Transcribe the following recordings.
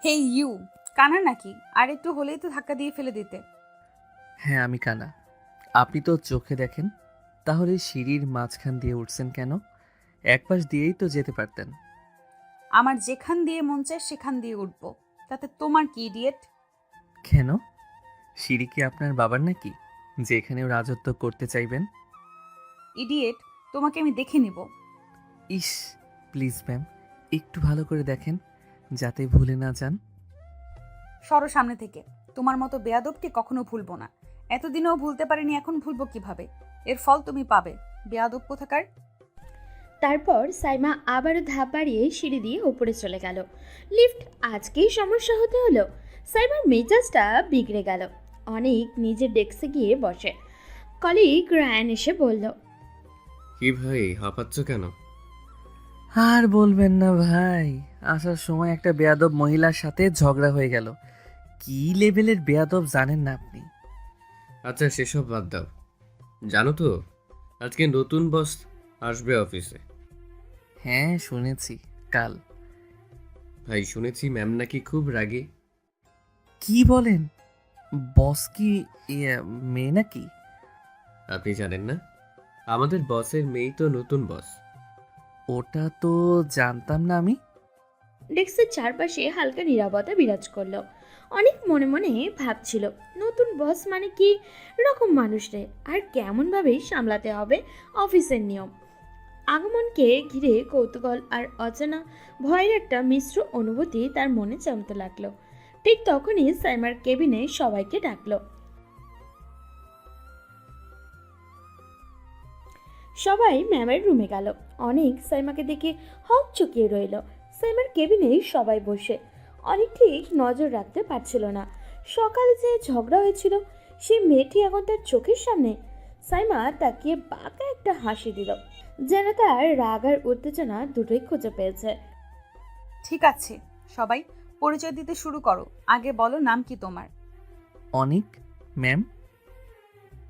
হে you, কানা নাকি? আর একটু হলেই তো ধাক্কা দিয়ে ফেলে দিতে। হ্যাঁ আমি কানা। আপনি তো চোখে দেখেন, তাহলে সিঁড়ির মাঝখান দিয়ে উঠছেন কেন? এক পাশ দিয়েই তো যেতে পারতেন। আমার যেখান দিয়ে মন চায় সেখান দিয়ে উঠবো, তাতে তোমার কি ইডিয়েট? কেন? সিঁড়ি কি আপনার বাবার নাকি, যে এখানেও রাজত্ব করতে চাইবেন? ইডিয়েট, তোমাকে আমি দেখে নিব। ইস, প্লিজ ম্যাম, একটু ভালো করে দেখেন, যাতে ভুলে না যান। সরো সামনে থেকে। তোমার মতো বেয়াদবকে কখনো ভুলবো না। এতদিনেও ভুলতে পারিনি, এখন ভুলবো কিভাবে? এর ফল তুমি পাবে, বেয়াদব কোথাকার। তারপর সাইমা আবারও ধাপ বাড়িয়ে সিঁড়ি দিয়ে উপরে চলে গেল। লিফট আজকেই সমস্যা হতে হলো। সাইমার মেজাজটা বিগড়ে গেল। অনেক নিজের ডেস্কে গিয়ে বসে। কলিগ রায়ান এসে বলল, কি ভাই, হাঁপাচ্ছ কেন? আর বলবেন না ভাই, আসার সময় একটা বেয়াদব মহিলার সাথে ঝগড়া হয়ে গেল। কি লেভেলের বেয়াদব জানেন না আপনি? আচ্ছা সেসব বাদ দাও। জানো তো, আজকে নতুন বস আসবে অফিসে। হ্যাঁ শুনেছি, কাল। ভাই শুনেছি ম্যাম নাকি খুব রাগী। কি বলেন? বস কি ইয়ে, মেয়ে নাকি? আপনি জানেন না, আমাদের বসের মেয়েই তো নতুন বস। ওটা তো জানতাম না আমি। ডেস্কের চারপাশে হালকা নীরবতা বিরাজ করলো। অনেক মনে মনে ভাবছিল, নতুন বস মানে কি রকম মানুষ রে, আর কেমনভাবে সামলাতে হবে অফিসের নিয়ম। আগমনকে ঘিরে কৌতূহল আর অজানা ভয়ের একটা মিশ্র অনুভূতি তার মনে জমতে লাগলো। ঠিক তখনই সাইমার কেবিনে সবাইকে ডাকলো। সবাই ম্যামের রুমে গেল। অনেক সাইমাকে দেখে হক চুকিয়ে রইল। সাইমার কেবিনে সবাই বসে। অনেক ঠিক নজর রাখতে পারছিল না। সকালে যে ঝগড়া হয়েছিল, সেই মেয়েটি এখন তার চোখের সামনে। সাইমা তাকিয়ে বাঁকা একটা হাসি দিল, যেন তার রাগ আর উত্তেজনা দুটোই খুঁজে পেয়েছে। ঠিক আছে, সবাই পরিচয় দিতে শুরু করো। আগে বলো, নাম কি তোমার? অনিক ম্যাম।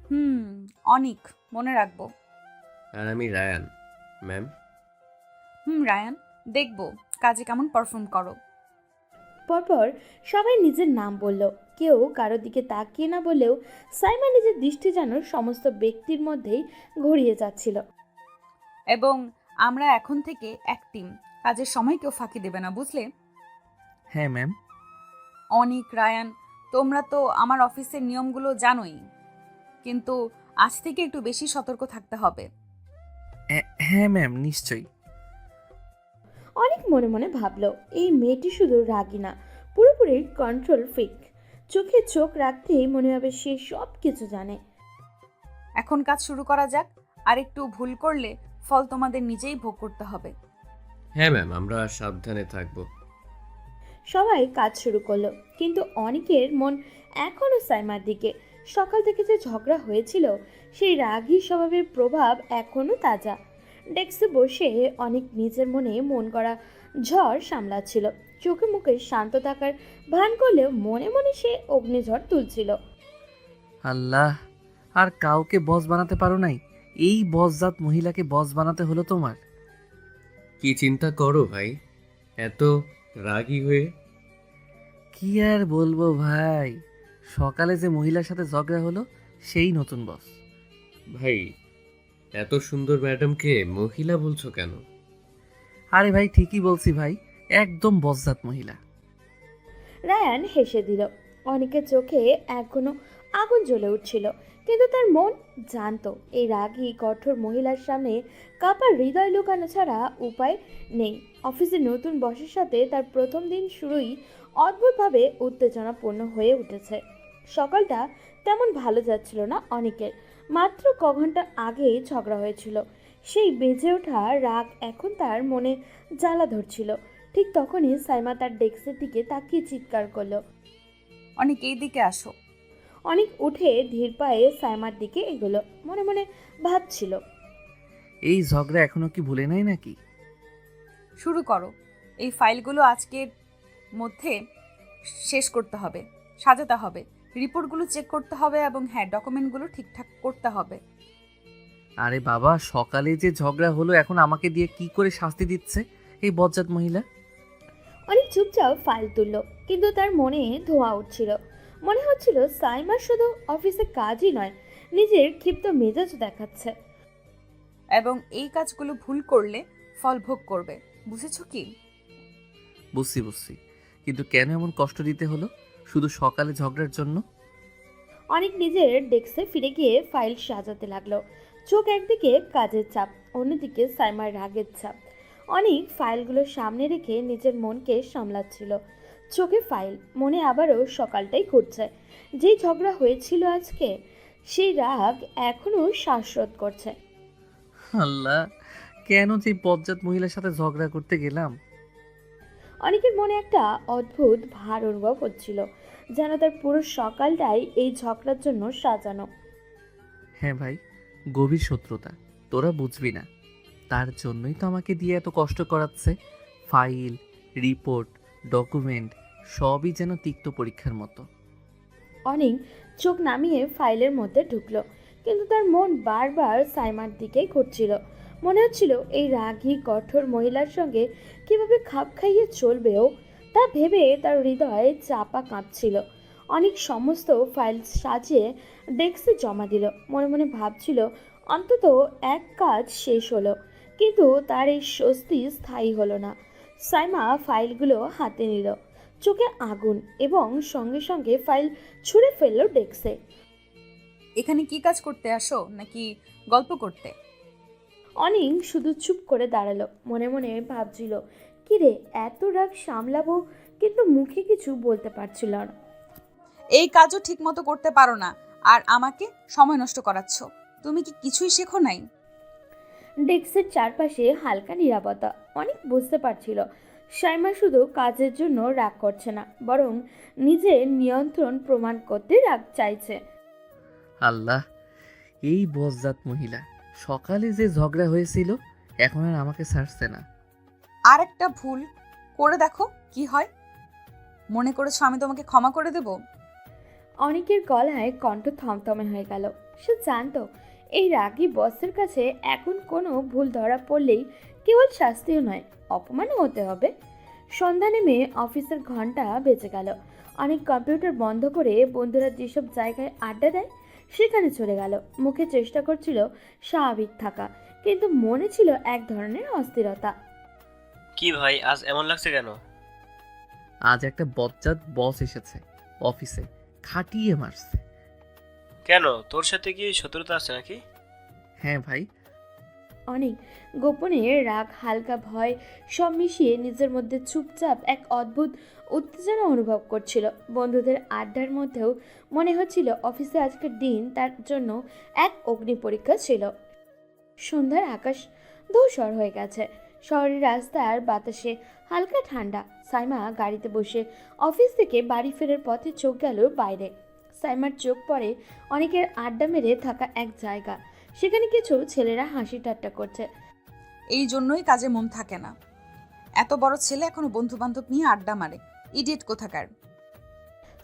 হুম, অনিক, মনে রাখবো। আর আমি রায়ান ম্যাম। রায়ান, দেখবো কাজে কেমন পারফর্ম করো। পরপর সবাই নিজের নাম বলল। কেউ কারো দিকে তাকিয়ে না বললেও সাইমা নিজের দৃষ্টি যেন সমস্ত ব্যক্তির মধ্যেই ঘুরিয়ে যাচ্ছিল। এবং আমরা এখন থেকে এক টিম। কাজের সময় কেউ ফাঁকি দেবে না, বুঝলে? হ্যাঁ ম্যাম। অনিক, রায়ান, তোমরা তো আমার অফিসের নিয়মগুলো জানোই, কিন্তু আজ থেকে একটু বেশি সতর্ক থাকতে হবে। হ্যাঁ ম্যাম, নিশ্চয়ই। অনেক মনে মনে ভাবলো, এই মেয়েটি শুধু রাগী না, পুরোপুরি কন্ট্রোল ফ্রিক। চোখে চোখ রাখতেই মনে হবে সে সব কিছু জানে। এখন কাজ শুরু করা যাক। আর একটু ভুল করলে ফল তোমাদের নিজেই ভোগ করতে হবে। হ্যাঁ ম্যাম, আমরা সাবধানে থাকবো। সবাই কাজ শুরু করলো, কিন্তু অনেকের মন এখনো সাইমার দিকে। সকাল থেকে যে ঝগড়া হয়েছিল, সেই রাগী স্বভাবের প্রভাব এখনো তাজা। ডেস্কে বসে অনেক নিজের মনে মন করা ঝড় সামলাচ্ছিল। চোখে মুখে শান্ত থাকার ভান করলেও মনে মনে সে অগ্নিঝড় তুলছিল। আল্লাহ, আর কাউকে বস বানাতে পারো নাই? এই বসজাত মহিলাকে বস বানাতে হলো তোমার? কি চিন্তা করো ভাই, এত রাগী হয়ে? কি আর বলবো ভাই, সকালে যে মহিলার সাথে ঝগড়া হলো, সেই নতুন বস। ভাই, এত সুন্দর ম্যাডামকে মহিলা বলছো কেন? আরে ভাই ঠিকই বলছি ভাই, একদম বসজাত মহিলা। রায়ান হেসে দিল। অনেকের চোখে এখনো আগুন জ্বলে উঠছিল, কিন্তু তার মন জানতো এই রাগী কঠোর মহিলার সামনে কাপা হৃদয় লুকানো ছাড়া উপায় নেই। অফিসে নতুন বসের সাথে তার প্রথম দিন শুরুই অদ্ভুতভাবে উত্তেজনাপূর্ণ হয়ে উঠেছে। সকালটা তেমন ভালো যাচ্ছিল না অনেকের। মাত্র ঘন্টা আগে ঝগড়া হয়েছিল, সেই বেজে ওঠা রাগ এখন তার মনে জ্বালা ধরছিল। ঠিক তখনই সাইমা তার ডেস্কের দিকে তাকিয়ে চিৎকার করলো। অনিক, এই দিকে আসো। অনেক উঠে ধীর পায়ে সাইমার দিকে এগোলো, মনে মনে ভাবছিল। এই ঝগড়া এখনো কি ভুলে নাই নাকি? শুরু করো। এই ফাইলগুলো আজকের মধ্যে শেষ করতে হবে, সাজাতে হবে, রিপোর্টগুলো চেক করতে হবে, এবং হ্যাঁ, ডকুমেন্টগুলো ঠিকঠাক করতে হবে। আরে বাবা, সকালে যে ঝগড়া হলো এখন আমাকে দিয়ে কি করে শাস্তি দিচ্ছে এই বজ্জাত মহিলা? অনেক চুপচাপ ফাইল তুলল, কিন্তু তার মনে ধোঁয়া উঠছিল। মনে হচ্ছিল সাইমা শুধু অফিসে কাজই নয়, নিজের ক্ষিপ্ত মেজাজ দেখাচ্ছে। এবং এই কাজগুলো ভুল করলে ফল ভোগ করবে, বুঝেছো কি? বুঝছি, কিন্তু কেন এমন কষ্ট দিতে হলো শুধু সকালে ঝগড়ার জন্য? অনেক নিজের ডেস্কে ফিরে গিয়ে ফাইল সাজাতে লাগলো। চোখ একদিকে কাজের চাপ, অন্যদিকে সাইমার রাগের চাপ। অনেক ফাইলগুলো সামনে রেখে নিজের মনকে সামলাচ্ছিল। চোখে ফাইল, মনে আবারও সকালটাই ঘুরছে। যেই ঝগড়া হয়েছিল আজকে, সেই রাগ এখনো শ্বাসরোধ করছে। আল্লাহ, কেন যে বজ্জাত মহিলার সাথে ঝগড়া করতে গেলাম? অনেকের মনে একটা অদ্ভুত ভার অনুভব হচ্ছিল, যেন তার পুরো সকালটাই এই ঝগড়ার জন্য সাজানো। হ্যাঁ ভাই, গভীর শত্রুতা, তোরা বুঝবি না। তার জন্যই তো আমাকে দিয়ে এত কষ্ট করাচ্ছে। ফাইল, রিপোর্ট, ডকুমেন্ট সবই যেন তিক্ত পরীক্ষার মতো। অনিক চোখ নামিয়ে ফাইলের মধ্যে ঢুকলো, কিন্তু তার মন বারবার সাইমার দিকেই ঘুরছিল। মনে হচ্ছিল এই রাগী কঠোর মহিলার সঙ্গে কিভাবে খাপ খাইয়ে চলবেও, তা ভেবে তার হৃদয়ে চাপা কাঁপছিল। অনেক সমস্ত ফাইল সাজিয়ে ডেস্কে জমা দিল। মনে মনে ভাবছিল অন্তত এক কাজ শেষ হলো, কিন্তু তার এই স্বস্তি স্থায়ী হলো না। সাইমা ফাইলগুলো হাতে নিল, চোখে আগুন, এবং সঙ্গে সঙ্গে ফাইল ছুঁড়ে ফেললো ডেস্কে। এখানে কি কাজ করতে আসো, নাকি গল্প করতে? অনিক শুধু চুপ করে দাঁড়ালো, মনে মনে ভাবছিল কিরে এত রাগ সামলাবো, কিন্তু মুখে কিছু বলতে পারছিল না। এই কাজও ঠিক মতো করতে পারো না, আর আমাকে সময় নষ্ট করাচ্ছ। তুমি কি কিছুই শেখো নাই? ডেস্কের চারপাশে হালকা নীরবতা। অনেক বুঝতে পারছিল সাইমা শুধু কাজের জন্য রাগ করছে না, বরং নিজের নিয়ন্ত্রণ প্রমাণ করতে রাগ চাইছে। আল্লাহ, এই বজ্জাত মহিলা সকালে যে ঝগড়া হয়েছিল এখন আর আমাকে ছাড়ছে না। আর একটা ভুল করে দেখো কি হয়। মনে করেছো আমি তোমাকে ক্ষমা করে দেব? অনেকের গলায় কণ্ঠ থমথমে হয়ে গেল। সে জানতো এই রাগী বসের কাছে এখন কোনো ভুল ধরা পড়লেই কেবল শাস্তিও নয়, অপমানও হতে হবে। সন্ধ্যা নেমে অফিসের ঘন্টা বেজে গেল। অনেক কম্পিউটার বন্ধ করে বন্ধুরা যেসব জায়গায় আড্ডা দেয় সেখানে চলে গেল। মুখে চেষ্টা করছিল স্বাভাবিক থাকা, কিন্তু মনে ছিল এক ধরনের অস্থিরতা। কি ভাই, আজ এমন লাগছে কেন? আজ একটা বজ্জাত বস এসেছে অফিসে, খাটিয়ে মারছে। কেন, তোর সাথে কি শত্রুতা আছে নাকি? হ্যাঁ ভাই। অনেক গোপনে রাগ, হালকা ভয় সব মিশিয়ে নিজের মধ্যে চুপচাপ এক অদ্ভুত উত্তেজনা অনুভব করছিল। বন্ধুদের আড্ডার মধ্যেও মনে হচ্ছিল অফিসে আজকের দিন তার জন্য এক অগ্নি পরীক্ষা ছিল। সন্ধ্যার আকাশ ধূসর হয়ে গেছে, শহরের রাস্তার বাতাসে হালকা ঠান্ডা। সাইমা গাড়িতে বসে অফিস থেকে বাড়ি ফেরার পথে চোখ গেল বাইরে। সাইমার চোখ পড়ে অনেকের আড্ডা মেরে থাকা এক জায়গা। সেখানে কিছু ছেলেরা হাসি ঠাট্টা করছে। এই জন্যই কাজে মন থাকে না। এত বড় ছেলে এখনো বন্ধু বান্ধব নিয়ে আড্ডা মারে, ইডিয়েট কোথাকার।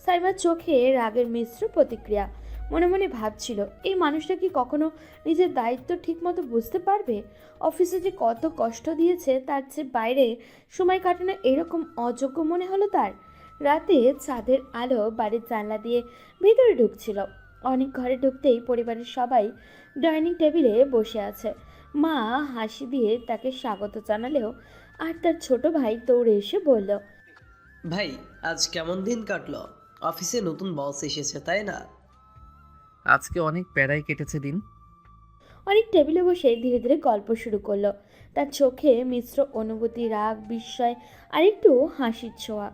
সাইমার চোখে রাগের মিশ্র প্রতিক্রিয়া। মনে মনে ভাবছিল এই মানুষটা কি কখনো নিজের দায়িত্ব ঠিকমতো বুঝতে পারবে? অফিসে যে কত কষ্ট দিয়েছে, তার চেয়ে বাইরে সময় কাটানো এরকম অযোগ্য মনে হলো তার। রাতে চাঁদের আলো বাড়ির জানলা দিয়ে ভিতরে ঢুকছিল। অনেক ঘরে ঢুকতেই পরিবারের সবাই ডাইনিং টেবিলে বসে আছে। মা হাসি দিয়ে তাকে স্বাগত জানালেও, আর তার ছোট ভাই দৌড়ে এসে বলল, ভাই, আজ কেমন দিন কাটলো? অফিসে নতুন বস এসেছে তাই না? আজকে অনেক প্যারাই কেটেছে দিন। অনেক টেবিলে বসে ধীরে ধীরে গল্প শুরু করলো। তার চোখে মিশ্র অনুভূতি, রাগ, বিস্ময় আর একটু হাসির ছোঁয়া।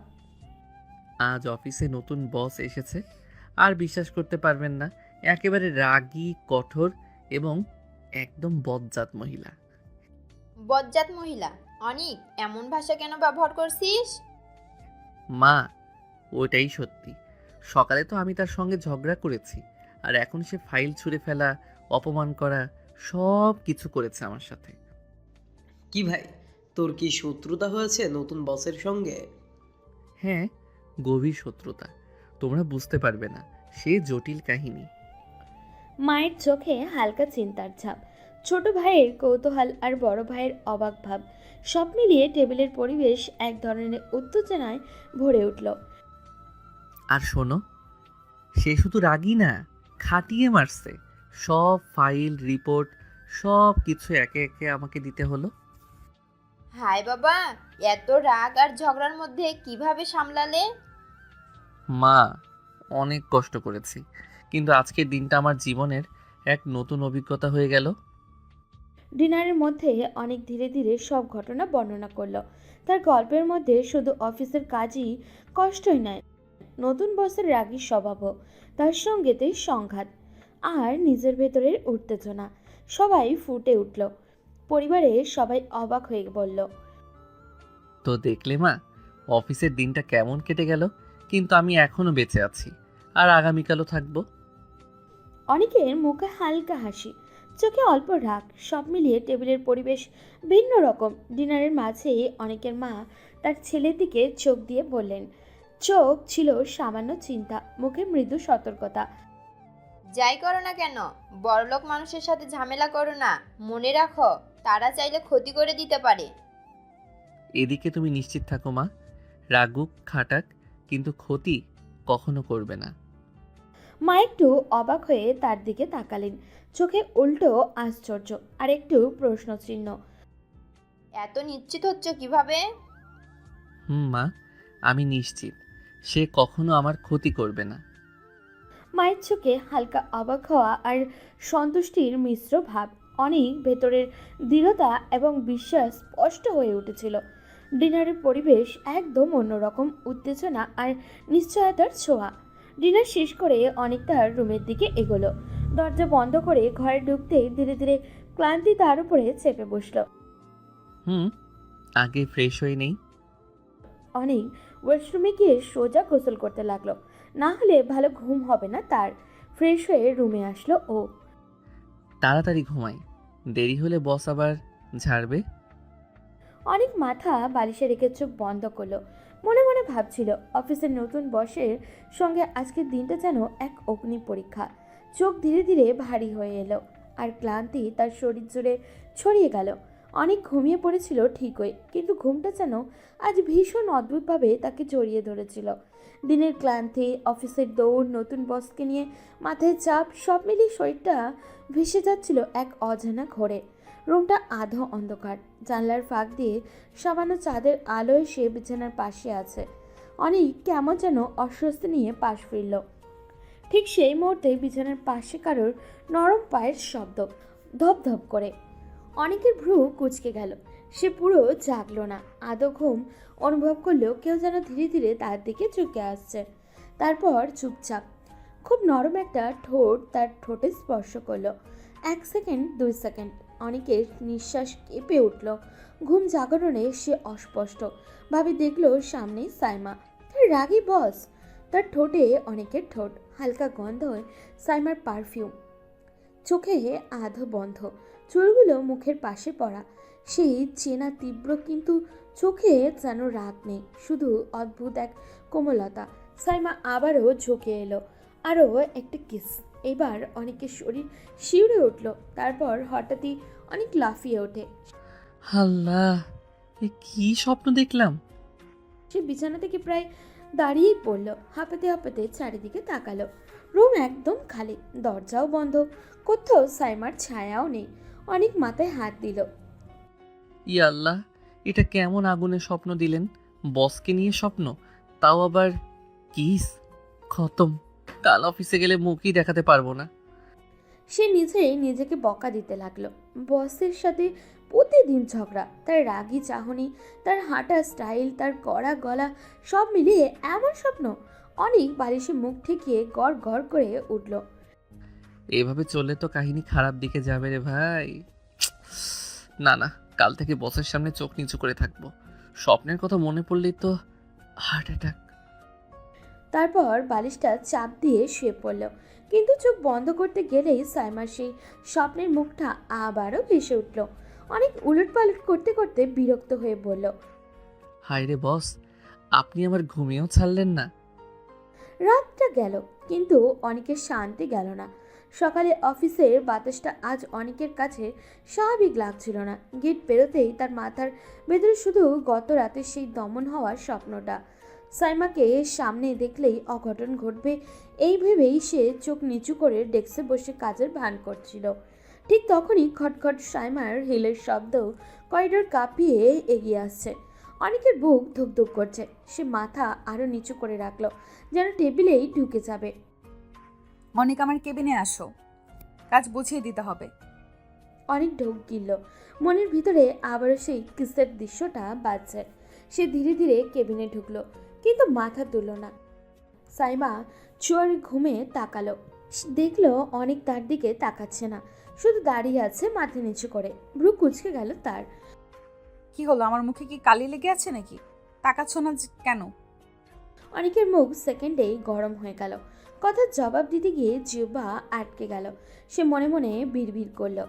আজ অফিসে নতুন বস এসেছে, আর বিশ্বাস করতে পারবেন না, একেবারে রাগী, কঠোর এবং একদম বজ্জাত মহিলা। বজ্জাত মহিলা? অনিক, এমন ভাষা কেন ব্যবহার করছিস? মা, ওটাই সত্যি। সকালে তো আমি তার সঙ্গে ঝগড়া করেছি, আর এখন সে ফাইল ছুঁড়ে ফেলা, অপমান করা সব কিছু করেছে আমার সাথে। কি ভাই, তোর কি শত্রুতা হয়েছে নতুন বসের সঙ্গে? হ্যাঁ, গভীর শত্রুতা। তোমরা বুঝতে পারবে না, সে জটিল কাহিনী। মায়ের চোখে হালকা চিন্তার ছাপ, ছোট ভাইয়ের কৌতূহল আর বড় ভাইয়ের অবাক ভাব সব মিলিয়ে টেবিলের পরিবেশ এক ধরনের উত্তেজনায় ভরে উঠল। আর শোনো, সে শুধু রাগী না, খাটিয়ে মারছে। সব ফাইল রিপোর্ট সব কিছু একে একে আমাকে দিতে হলো। হায় বাবা, এত রাগ আর ঝগড়ার মধ্যে কিভাবে সামলালে? মা, অনেক কষ্ট করেছি, কিন্তু আজকের দিনটা আমার জীবনের এক নতুন অভিজ্ঞতা হয়ে গেল। ডিনারের মধ্যে অনেক ধীরে ধীরে সব ঘটনা বর্ণনা করলো। তার গল্পের মধ্যে শুধু অফিসের কাজই কষ্টই নয়, নতুন বসের রাগী স্বভাবও, তার সঙ্গেতে সংঘাত আর নিজের ভেতরের উত্তেজনা সবাই ফুটে উঠল। পরিবারে সবাই অবাক হয়ে বলল, তো দেখলে মা, অফিসের দিনটা কেমন কেটে গেল, কিন্তু আমি এখনো বেঁচে আছি, আর আগামীকালও থাকবো। অনেকের মুখে হালকা হাসি, চোখে অল্প রাগ, সব মিলিয়ে টেবিলের পরিবেশ ভিন্ন রকম। ডিনারের মাঝে অনেকের মা তার ছেলের দিকে চোখ দিয়ে বললেন, চোখ ছিল সামান্য চিন্তা, মুখে মৃদু সতর্কতা। যাই করো না কেন, বড়লোক মানুষের সাথে ঝামেলা করো না। মনে রাখো, তারা চাইলে ক্ষতি করে দিতে পারে। এদিকে তুমি নিশ্চিত থাকো মা, রাগুক খাটাক, কিন্তু ক্ষতি কখনো করবে না। মা একটু অবাক হয়ে তার দিকে তাকালেন, চোখে উল্টো আশ্চর্য আর একটু প্রশ্নচিহ্ন। এত নিশ্চিত হচ্ছ কিভাবে? মা, আমি নিশ্চিত সে কখনো আমার ক্ষতি করবে না। মায়ের চোখে হালকা অবাক হওয়া আর সন্তুষ্টির মিশ্র ভাব, অনেক ভেতরের দৃঢ়তা এবং বিশ্বাস স্পষ্ট হয়ে উঠেছিল। ডিনারের পরিবেশ একদম অন্যরকম, উত্তেজনা আর নিশ্চয়তার ছোঁয়া। ডিনার শেষ করে অনেক তার রুমের দিকে এগোলো। দরজা বন্ধ করে ঘরে ঢুকতেই ধীরে ধীরে ক্লান্তি তার উপরে চেপে বসলো। আগে ফ্রেশ হয়ে নেই। অনেক ওয়াশরুমে গিয়ে সোজা গোসল করতে লাগলো, না হলে ভালো ঘুম হবে না তার। ফ্রেশ হয়ে রুমে আসলো ও। তাড়াতাড়ি ঘুমাই, দেরি হলে বস আবার ঝাড়বে। অনেক মাথা বালিশে রেখে চোখ বন্ধ করলো। মনে মনে ভাবছিল, অফিসের নতুন বসের সঙ্গে আজকের দিনটা যেন এক অগ্নি পরীক্ষা। চোখ ধীরে ধীরে ভারী হয়ে এলো আর ক্লান্তি তার শরীর জুড়ে ছড়িয়ে গেল। অনেক ঘুমিয়ে পড়েছিল ঠিকই, কিন্তু ঘুমটা যেন আজ ভীষণ অদ্ভুতভাবে তাকে জড়িয়ে ধরেছিল। দিনের ক্লান্তি, অফিসের দৌড়, নতুন বসকে নিয়ে মাথায় চাপ, সব মিলিয়ে শরীরটা ভেসে যাচ্ছিল এক অজানা ঘোরে। রুমটা আধো অন্ধকার, জানলার ফাঁক দিয়ে সামান্য চাঁদের আলো এসে বিছানার পাশে আছে। অনেক কেমন যেন অস্বস্তি নিয়ে পাশ ফিরল। ঠিক সেই মুহূর্তে বিছানার পাশে কারোর নরম পায়ের শব্দ, ধপধপ করে। অনেকের ভ্রু কুঁচকে গেল। সে পুরো জাগলো না, আদৌ ঘুম অনুভব করলেও কেউ যেন ধীরে ধীরে তার দিকে ঝুঁকে আসছে। তারপর চুপচাপ খুব নরম একটা ঠোঁট তার ঠোঁটে স্পর্শ করলো। 1 সেকেন্ড, 2 সেকেন্ড, অনেকের নিঃশ্বাস কেঁপে উঠল। ঘুম জাগরণে সে অস্পষ্ট ভাবে দেখলো সামনে সাইমা, তার রাগী বস। তার ঠোঁটে অনেকের ঠোঁট, হালকা গন্ধ সাইমার পারফিউম। চোখে আধো বন্ধ, চুলগুলো মুখের পাশে পড়া। সেই চেনা তীব্র, কিন্তু চোখে যেন রাগ নেই, শুধু অদ্ভুত এক কোমলতা। সাইমা আবারও ঝুঁকে এলো, আরও একটা কিস। এবার অনেকের শরীর শিউরে উঠল, তারপর হঠাৎই অনেক লাফিয়ে ওঠে। আল্লাহ, এ কি স্বপ্ন দেখলাম! সে বিছানা থেকে প্রায় দাঁড়িয়েই পড়ল, হাঁপাতে হাঁপাতে চারিদিকে তাকালো। রুম একদম খালি, দরজাও বন্ধ, কোথাও সাইমার ছায়াও নেই। অনেক মাথায় হাত দিল। ই আল্লাহ, এটা কেমন আগুনের স্বপ্ন দিলেন! বসকে নিয়ে স্বপ্ন, তাও আবার কিস! খতম, কাল অফিসে গেলে মুখই দেখাতে পারবো না। সে নিজেই নিজেকে বকা দিতে লাগলো। বসের সাথে প্রতিদিন ঝগড়া, তার রাগী চাহনি, তার হাঁটা স্টাইল, তার কড়া গলা, সব মিলিয়ে এমন স্বপ্ন। অনেক বালিশে মুখ ঠেকিয়ে গড় গড় করে উঠল। এভাবে চললে তো কাহিনী খারাপ দিকে যাবে রে ভাই। না না, কাল থেকে বসের সামনে চোখ নিচু করে থাকবো। স্বপ্নের কথা মনে পড়লেই তো হার্ট অ্যাটাক। তারপর বালিশটা চাপ দিয়ে শুয়ে পড়ল, কিন্তু চোখ বন্ধ করতে গেলেই সাইমার সেই স্বপ্নের মুখটা আবারও ভেসে উঠল। অনেক উলটপালট করতে করতে বিরক্ত হয়ে বলল, হায় রে বস, আপনি আমার ঘুমিয়েও ছাড়লেন না। রাতটা গেল, কিন্তু অনেকের শান্তি গেল না। সকালে অফিসের বাতাসটা আজ অনেকের কাছে স্বাভাবিক লাগছিল না। গেট পেরোতেই তার মাথার ভেতরে শুধু গত রাতে সেই দমন হওয়ার স্বপ্নটা। সাইমাকে সামনে দেখলেই অঘটন ঘটবে এই ভেবেই সে চোখ নিচু করে ডেস্কে বসে কাজের ভান করছিল। ঠিক তখনই খটখট সাইমার হিলের শব্দ করিডোর কাঁপিয়ে এগিয়ে আসছে। অনেকের বুক ধুকধুক করছে। সে মাথা আরো নিচু করে রাখলো, যেন টেবিলেই ঢুকে যাবে। অনেক আমার কেবিনে আসো, কাজ বুঝিয়ে দিতে হবে। অনেক ঢোক গিলল। মনের ভিতরে আবারও সেই কিসের দৃশ্যটা বাজছে। সে ধীরে ধীরে কেবিনে ঢুকলো, কিন্তু মাথা তুলল না। সাইমা চোর ঘুমে তাকালো, দেখলো অনেক তার দিকে তাকাচ্ছে না, শুধু দাঁড়িয়ে আছে মাথা নিচু করে। ভ্রু কুঁচকে গেল তার। কি হলো, আমার মুখে কি কালি লেগে আছে নাকি? তাকাচ্ছ না কেন? অনেকের মুখ সেকেন্ডেই গরম হয়ে গেল। কথার জবাব দিতে গিয়ে জিহ্বা আটকে গেল। সে মনে মনে বিড়বিড় করলো,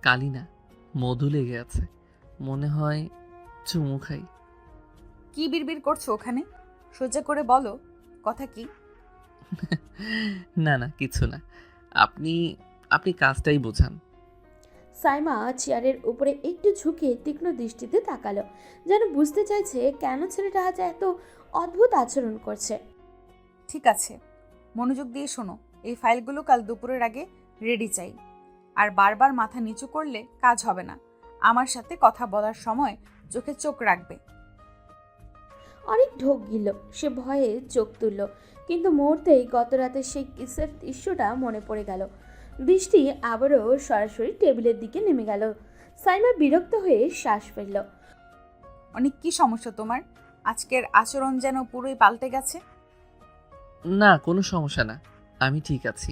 কালি না, মধু লেগে আছে, মনে হয় চুমু খাই। কি বিড়বিড় করছো ওখানে? সোজা করে বলো, কথা কি? না না, কিছু না, আপনি আপনি কাজটাই বোঝান। সাইমা চেয়ারের উপরে একটু ঝুঁকে তীক্ষ্ণ দৃষ্টিতে তাকালো, যেন বুঝতে চাইছে কেন ছেলেটা আজ এত অদ্ভুত আচরণ করছে। ঠিক আছে, মনোযোগ দিয়ে শোনো। এই ফাইলগুলো কাল দুপুরের আগে রেডি চাই। আর বারবার মাথা নিচু করলে কাজ হবে না। আমার সাথে কথা বলার সময় চোখে চোখ রাখবে। অনেক ঢোক গিল। সে ভয়ে চোখ তুলল, কিন্তু মুহূর্তেই গত রাতে সেই কিসের দৃশ্যটা মনে পড়ে গেল। দৃষ্টি আবারও সরাসরি টেবিলের দিকে নেমে গেল। সাইমা বিরক্ত হয়ে শ্বাস ফেলল। অনেক কি সমস্যা তোমার? আজকের আচরণ যেন পুরোই পাল্টে গেছে। না, কোনো সমস্যা না, আমি ঠিক আছি।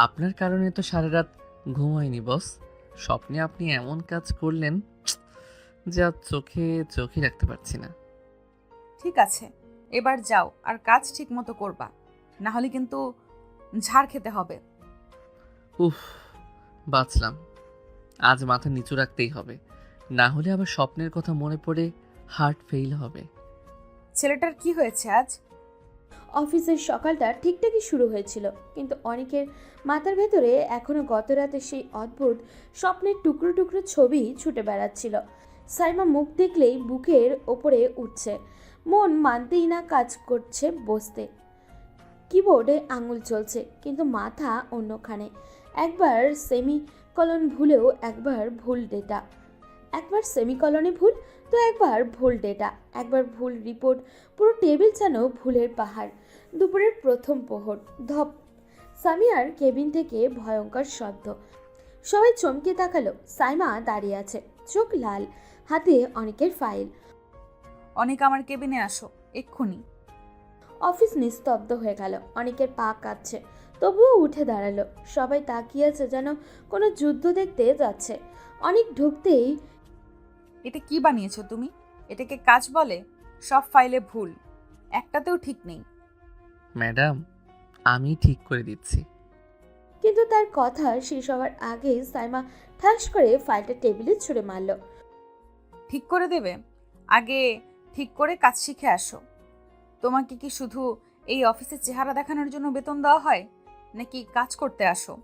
আপনার কারণে তো সারা রাত ঘুম হয়নি বস। স্বপ্নে আপনি এমন কাজ করলেন যা চোখে চোখে রাখতে পারছি না। ঠিক আছে, এবার যাও আর কাজ ঠিক মতো করবা, না হলে কিন্তু ঝাড় খেতে হবে। উফ, বাঁচলাম। আজ মাথা নিচু রাখতেই হবে, না হলে আবার স্বপ্নের কথা মনে পড়ে হার্ট ফেইল হবে। ছেলেটার কি হয়েছে আজ? অফিসের সকালটা ঠিকঠাকই শুরু হয়েছিল, কিন্তু অনেকের মাথার ভেতরে এখনো গত রাতে সেই অদ্ভুত স্বপ্নের টুকরো টুকরো ছবি ছুটে বেড়াচ্ছিল। সাইমা মুখ দেখলেই বুকের ওপরে উঠছে, মন মানতেই না কাজ করছে বসতে। কিবোর্ডে আঙুল চলছে, কিন্তু মাথা অন্যখানে। একবার সেমিকলন ভুলেও একবার ভুল ডেটা, একবার সেমিকলনে ভুল তো একবার ভুল ডেটা, একবার ভুল রিপোর্ট। পুরো টেবিল যেন ভুলের পাহাড়। দুপুরের প্রথম প্রহর, ধপ। সামিয়ার কেবিন থেকে ভয়ঙ্কর শব্দ। সবাই চমকে তাকালো। সাইমা দাঁড়িয়ে আছে, চোখ লাল, হাতে অনেকের ফাইল। অনেক আমার কেবিনে আসো, এক্ষুনি। অফিস নিস্তব্ধ হয়ে গেল। অনেকের পা কাঁপছে, তবুও উঠে দাঁড়ালো। সবাই তাকিয়ে আছে, যেন কোনো যুদ্ধ দেখতে যাচ্ছে। অনেক ঢুকতেই, এটা কি বানিয়েছো তুমি? এটাকে কাজ বলে? সব ফাইলে ভুল, একটাতেও ঠিক নেই। ম্যাডাম, আমি ঠিক করে দিচ্ছি। কিন্তু তার কথা শেষ হওয়ার আগেই সাইমা ঠাস করে ফাইলটা টেবিলে ছুঁড়ে মারল। ঠিক করে দেবে? আগে ঠিক করে কাজ শিখে আসো। তোমাকে কি শুধু এই অফিসের চেহারা দেখানোর জন্য বেতন দেওয়া হয়, নাকি কাজ করতে আসো?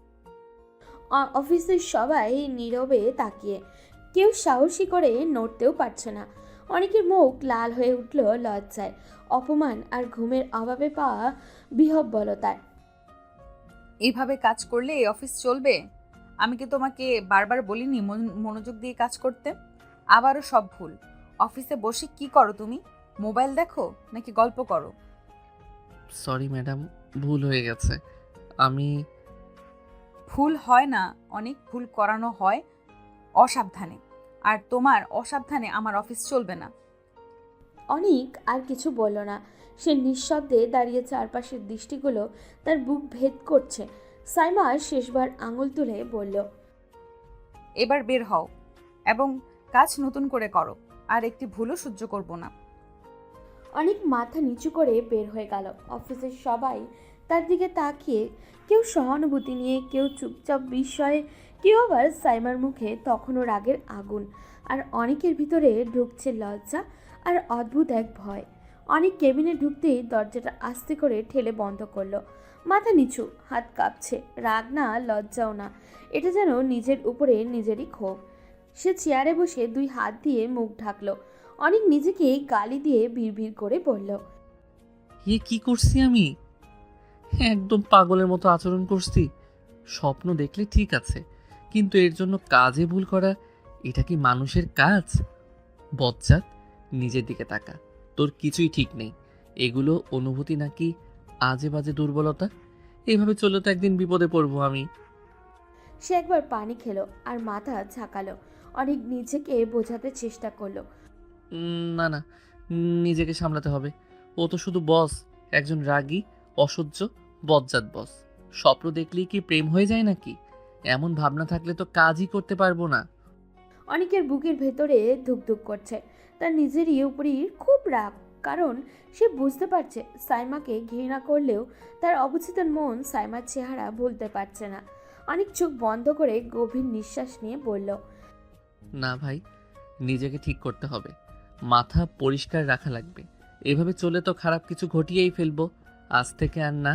অফিসের সবাই নীরবে তাকিয়ে, কেউ সাহসী করে নড়তেও পারছে না। অনেকের মুখ লাল হয়ে উঠল লজ্জায়, অপমান আর ঘুমের অভাবে পাওয়া বিহ্বলতায়। এইভাবে কাজ করলে এই অফিস চলবে? আমি কি তোমাকে বারবার বলিনি মনোযোগ দিয়ে কাজ করতে? আবারও সব ভুল। অফিসে বসে কি করো তুমি? মোবাইল দেখো নাকি গল্প করো? সরি ম্যাডাম, ভুল হয়ে গেছে। আমি ভুল হয় না, অনেক ভুল করানো হয় অসাবধানে। আর তোমার অসাবধানে আমার অফিস চলবে না। অনেক আর কিছু বলল না। সে নিঃশব্দে দাঁড়িয়ে, চারপাশের দৃষ্টিগুলো তার বুক ভেদ করছে। সাইমা শেষবার আঙুল তুলে বলল, এবার বের হও এবং কাজ নতুন করে করো। আর একটি ভুলও সহ্য করব না। অনেক মাথা নিচু করে বের হয়ে গেল। অফিসের সবাই তার দিকে তাকিয়ে, কেউ সহানুভূতি নিয়ে, কেউ চুপচাপ বিস্ময়ে, কেউ আবার সাইমার মুখে তখনও রাগের আগুন। আর অনেকের ভিতরে ঢুকছে লজ্জা আর অদ্ভুত এক ভয়। অনেক কেবিনে ঢুকতেই দরজাটা আস্তে করে ঠেলে বন্ধ করলো। মাথা নিচু, হাত কাঁপছে, রাগ না লজ্জাও না, এটা যেন নিজের উপরে নিজেরই ক্ষোভ। সে চেয়ারে বসে 2 হাত দিয়ে মুখ ঢাকলো। অনেক নিজেকে গালি দিয়ে ভিড় করে বলল, কি করছি আমি? একদম পাগলের মতো আচরণ করছি। স্বপ্ন দেখলে ঠিক আছে, কিন্তু এর জন্য কাজে ভুল করা, এটা কি মানুষের কাজ? বজ্জাত, নিজের দিকে তাকা। তোর কিছুই ঠিক নেই। এগুলো অনুভূতি নাকি আজে বাজে দুর্বলতা? এইভাবে চললে তো একদিন বিপদে পড়বো আমি। সে একবার পানি খেলো আর মাথা ঝাঁকালো। অনেক নিজেকে বোঝাতে চেষ্টা করলো। না না, নিজেকে সামলাতে হবে। ও তো শুধু বস, একজন রাগী, অসহ্য, বজ্জাত বস। স্বপ্ন দেখলেই কি প্রেম হয়ে যায় নাকি? এমন ভাবনা থাকলে তো কাজই করতে পারবো না। অনেকের বুকের ভেতরে ধুকধুক করছে। তার নিজেরই উপরই খুব রাগ, কারণ সে বুঝতে পারছে সাইমাকে ঘৃণা করলেও তার অবচেতন মন সাইমার চেহারা ভুলতে পারছে না। অনেক চোখ বন্ধ করে গভীর নিঃশ্বাস নিয়ে বলল, না ভাই, নিজেকে ঠিক করতে হবে। মাথা পরিষ্কার রাখা লাগবে। এভাবে চলে তো খারাপ কিছু ঘটিয়েই ফেলবো। আজ থেকে আর না।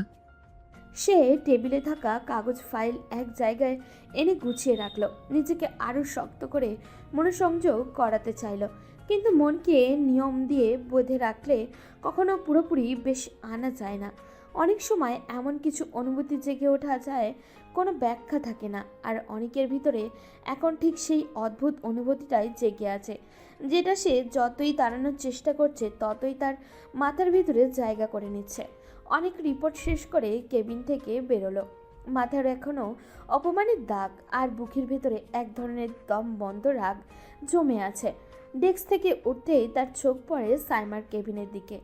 সে টেবিলে থাকা কাগজ ফাইল এক জায়গায় এনে গুছিয়ে রাখলো। নিজেকে আরো শক্ত করে মনোসংযোগ করাতে চাইলো, কিন্তু মনকে নিয়ম দিয়ে বেঁধে রাখলে কখনো পুরোপুরি বেশ আনা যায় না। অনেক সময় এমন কিছু অনুভূতি জেগে ওঠা যায়, কোনো ব্যাখ্যা থাকে না, আর অনেকের ভিতরে এখন ঠিক সেই অদ্ভুত অনুভূতিটাই জেগে আছে, যেটা সে যতই তাড়ানোর চেষ্টা করছে ততই তার মাথার ভিতরে জায়গা করে নিচ্ছে। অনেক রিপোর্ট শেষ করে কেবিন থেকে বেরোলো। মাথার এখনও অপমানের দাগ আর বুকের ভেতরে এক ধরনের দম বন্ধ রাগ জমে আছে। ডেস্ক থেকে উঠতেই তার চোখ পড়ে সাইমার কেবিনের দিকে।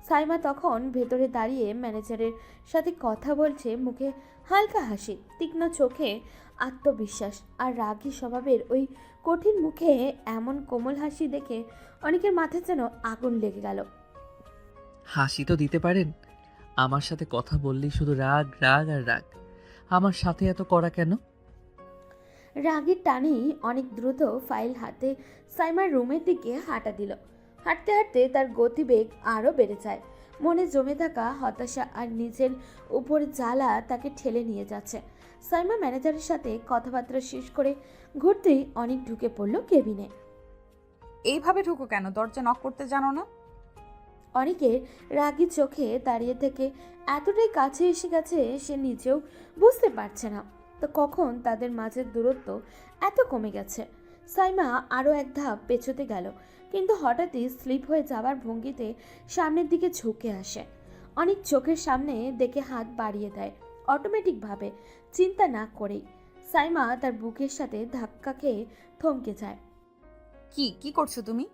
সাইমা তখন ভেতরে দাঁড়িয়ে ম্যানেজারের সাথে কথা বলছে, মুখে হালকা হাসি, তীক্ষ্ণ চোখে আত্মবিশ্বাস, আর রাগী স্বভাবের ওই কঠিন মুখে এমন কোমল হাসি দেখে অনেকের মাথায় যেন আগুন লেগে গেল। হাসি তো দিতে পারেন। আমার সাথে কথা বললেই শুধু রাগ রাগ আর রাগ। আমার সাথে এত করা কেন? রাগের টানেই অনেক দ্রুত ফাইল হাতে সাইমার রুমের দিকে হাঁটা দিল। হাঁটতে হাঁটতে তার গতিবেগ আরও বেড়ে যায়। মনে জমে থাকা হতাশা আর নিজের উপর জ্বালা তাকে ঠেলে নিয়ে যাচ্ছে। সাইমা ম্যানেজারের সাথে কথাবার্তা শেষ করে ঘুরতেই অনেক ঢুকে পড়ল কেবিনে। এইভাবে ঢুকো কেন? দরজা নক করতে জানো না? অনেকের রাগী চোখে দাঁড়িয়ে থেকে এতটাই কাছে এসে গেছে সে নিজেও বুঝতে পারছে না তো কখন তাদের মাঝের দূরত্ব এত কমে গেছে। সাইমা আরও এক ধাপ পেছোতে গেল, কিন্তু হঠাৎই স্লিপ হয়ে যাওয়ার ভঙ্গিতে সামনের দিকে ঝুঁকে আসে। অনেক চোখের সামনে দেখে হাত বাড়িয়ে দেয় অটোমেটিকভাবে, চিন্তা না করেই। সাইমা তার বুকের সাথে ধাক্কা খেয়ে থমকে যায়। কি করছো তুমি?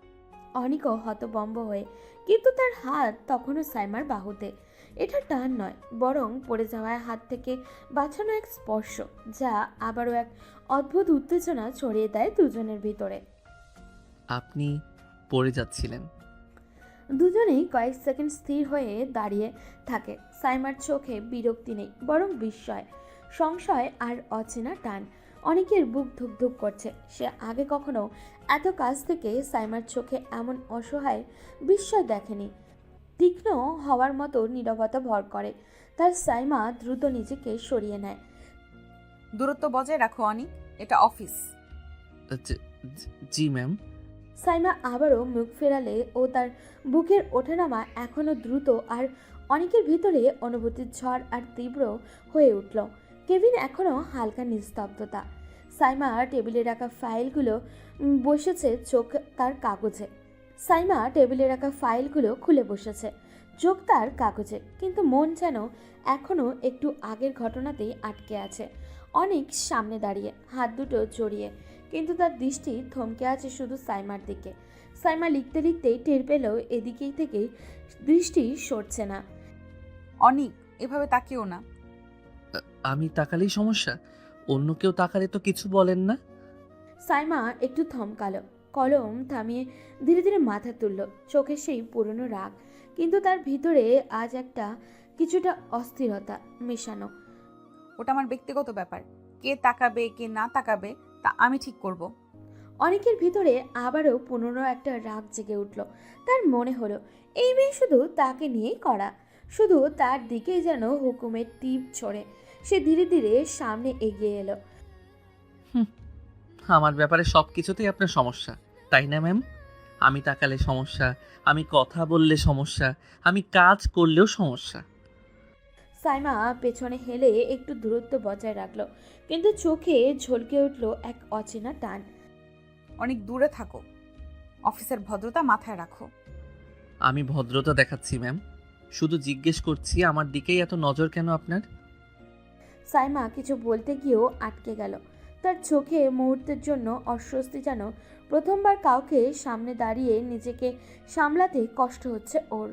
অনিকও হতবম্ব হয়ে, কিন্তু তার হাত তখনও সাইমার বাহুতে। এটা টান নয়, বরং পড়ে যাওয়ার হাত থেকে বাঁচানো এক স্পর্শ, যা আবারও এক অদ্ভুত উত্তেজনা ছড়িয়ে দেয় দুজনের ভিতরে। আপনি পড়ে যাচ্ছিলেন। দুজনেই কয়েক সেকেন্ড স্থির হয়ে দাঁড়িয়ে থাকে। সাইমার চোখে বিরক্তি নেই, বরং বিস্ময়, সংশয় আর অচেনা টান। অনেকের বুক ধুকধুক করছে। সে আগে কখনো এত কাছ থেকে সাইমার চোখে এমন অসহায় বিস্ময় দেখেনি। তীক্ষ্ণ হওয়ার মতো নীরবতা ভর করে। তার সাইমা দ্রুত নিজেকে সরিয়ে নেয়। দূরত্ব বজায় রাখো অনিক, এটা অফিস। জি ম্যাম। সাইমা আবারও মুখ ফেরালে ও তার বুকের ওঠানামা এখনও দ্রুত, আর অনেকের ভিতরে অনুভূতির ঝড় আর তীব্র হয়ে উঠল। কেবিন এখনও হালকা নিস্তব্ধতা। সাইমা টেবিলে রাখা ফাইলগুলো বসেছে চোখ তার কাগজে। সাইমা টেবিলে রাখা ফাইলগুলো খুলে বসেছে, চোখ তার কাগজে, কিন্তু মন যেন এখনও একটু আগের ঘটনাতেই আটকে আছে। অনেক সামনে দাঁড়িয়ে, হাত দুটো জড়িয়ে, কিন্তু তার দৃষ্টি থমকে আছে শুধু সাইমার দিকে। সাইমা লিখতে লিখতেই টের পেল এদিকেই থেকেই দৃষ্টি সরছে না। অনিক, এভাবে তাকিও না। আমি তাকালেই সমস্যা? অন্য কেউ তাকালে তো কিছু বলেন না। সাইমা একটু থমকালো, কলম থামিয়ে ধীরে ধীরে মাথা তুলল। চোখে সেই পুরনো রাগ, কিন্তু তার ভিতরে আজ একটা কিছুটা অস্থিরতা মেশানো। ওটা আমার ব্যক্তিগত ব্যাপার। কে তাকাবে কে না তাকাবে তা আমি ঠিক করব। অনেকের ভিতরে আবারও পুনরায় একটা রাগ জেগে উঠল। তার মনে হলো এই মেয়ে শুধু তাকে নিয়েই করা। শুধু তার দিকেই যেন হুকুমের টিপ ছড়ে। সে ধীরে ধীরে সামনে এগিয়ে এলো। আমার ব্যাপারে সব কিছুতেই আপনার সমস্যা, তাই না ম্যাম? আমি তাকালে সমস্যা, আমি কথা বললে সমস্যা, আমি কাজ করলেও সমস্যা। সাইমা পেছনে হেলে একটু দূরত্ব বজায় রাখলো, কিন্তু চোখে ঝলকে উঠল এক অচেনা টান। অনেক দূরে থাকো, অফিসের ভদ্রতা মাথায় রাখো। আমি ভদ্রতা দেখাচ্ছি ম্যাম, শুধু জিজ্ঞেস করছি আমার দিকেই এত নজর কেন আপনার? সাইমা কিছু বলতে গিয়েও আটকে গেল। তার চোখে মুহূর্তের জন্য অস্বস্তি, যেন প্রথমবার কাউকে সামনে দাঁড়িয়ে নিজেকে সামলাতে কষ্ট হচ্ছে ওর।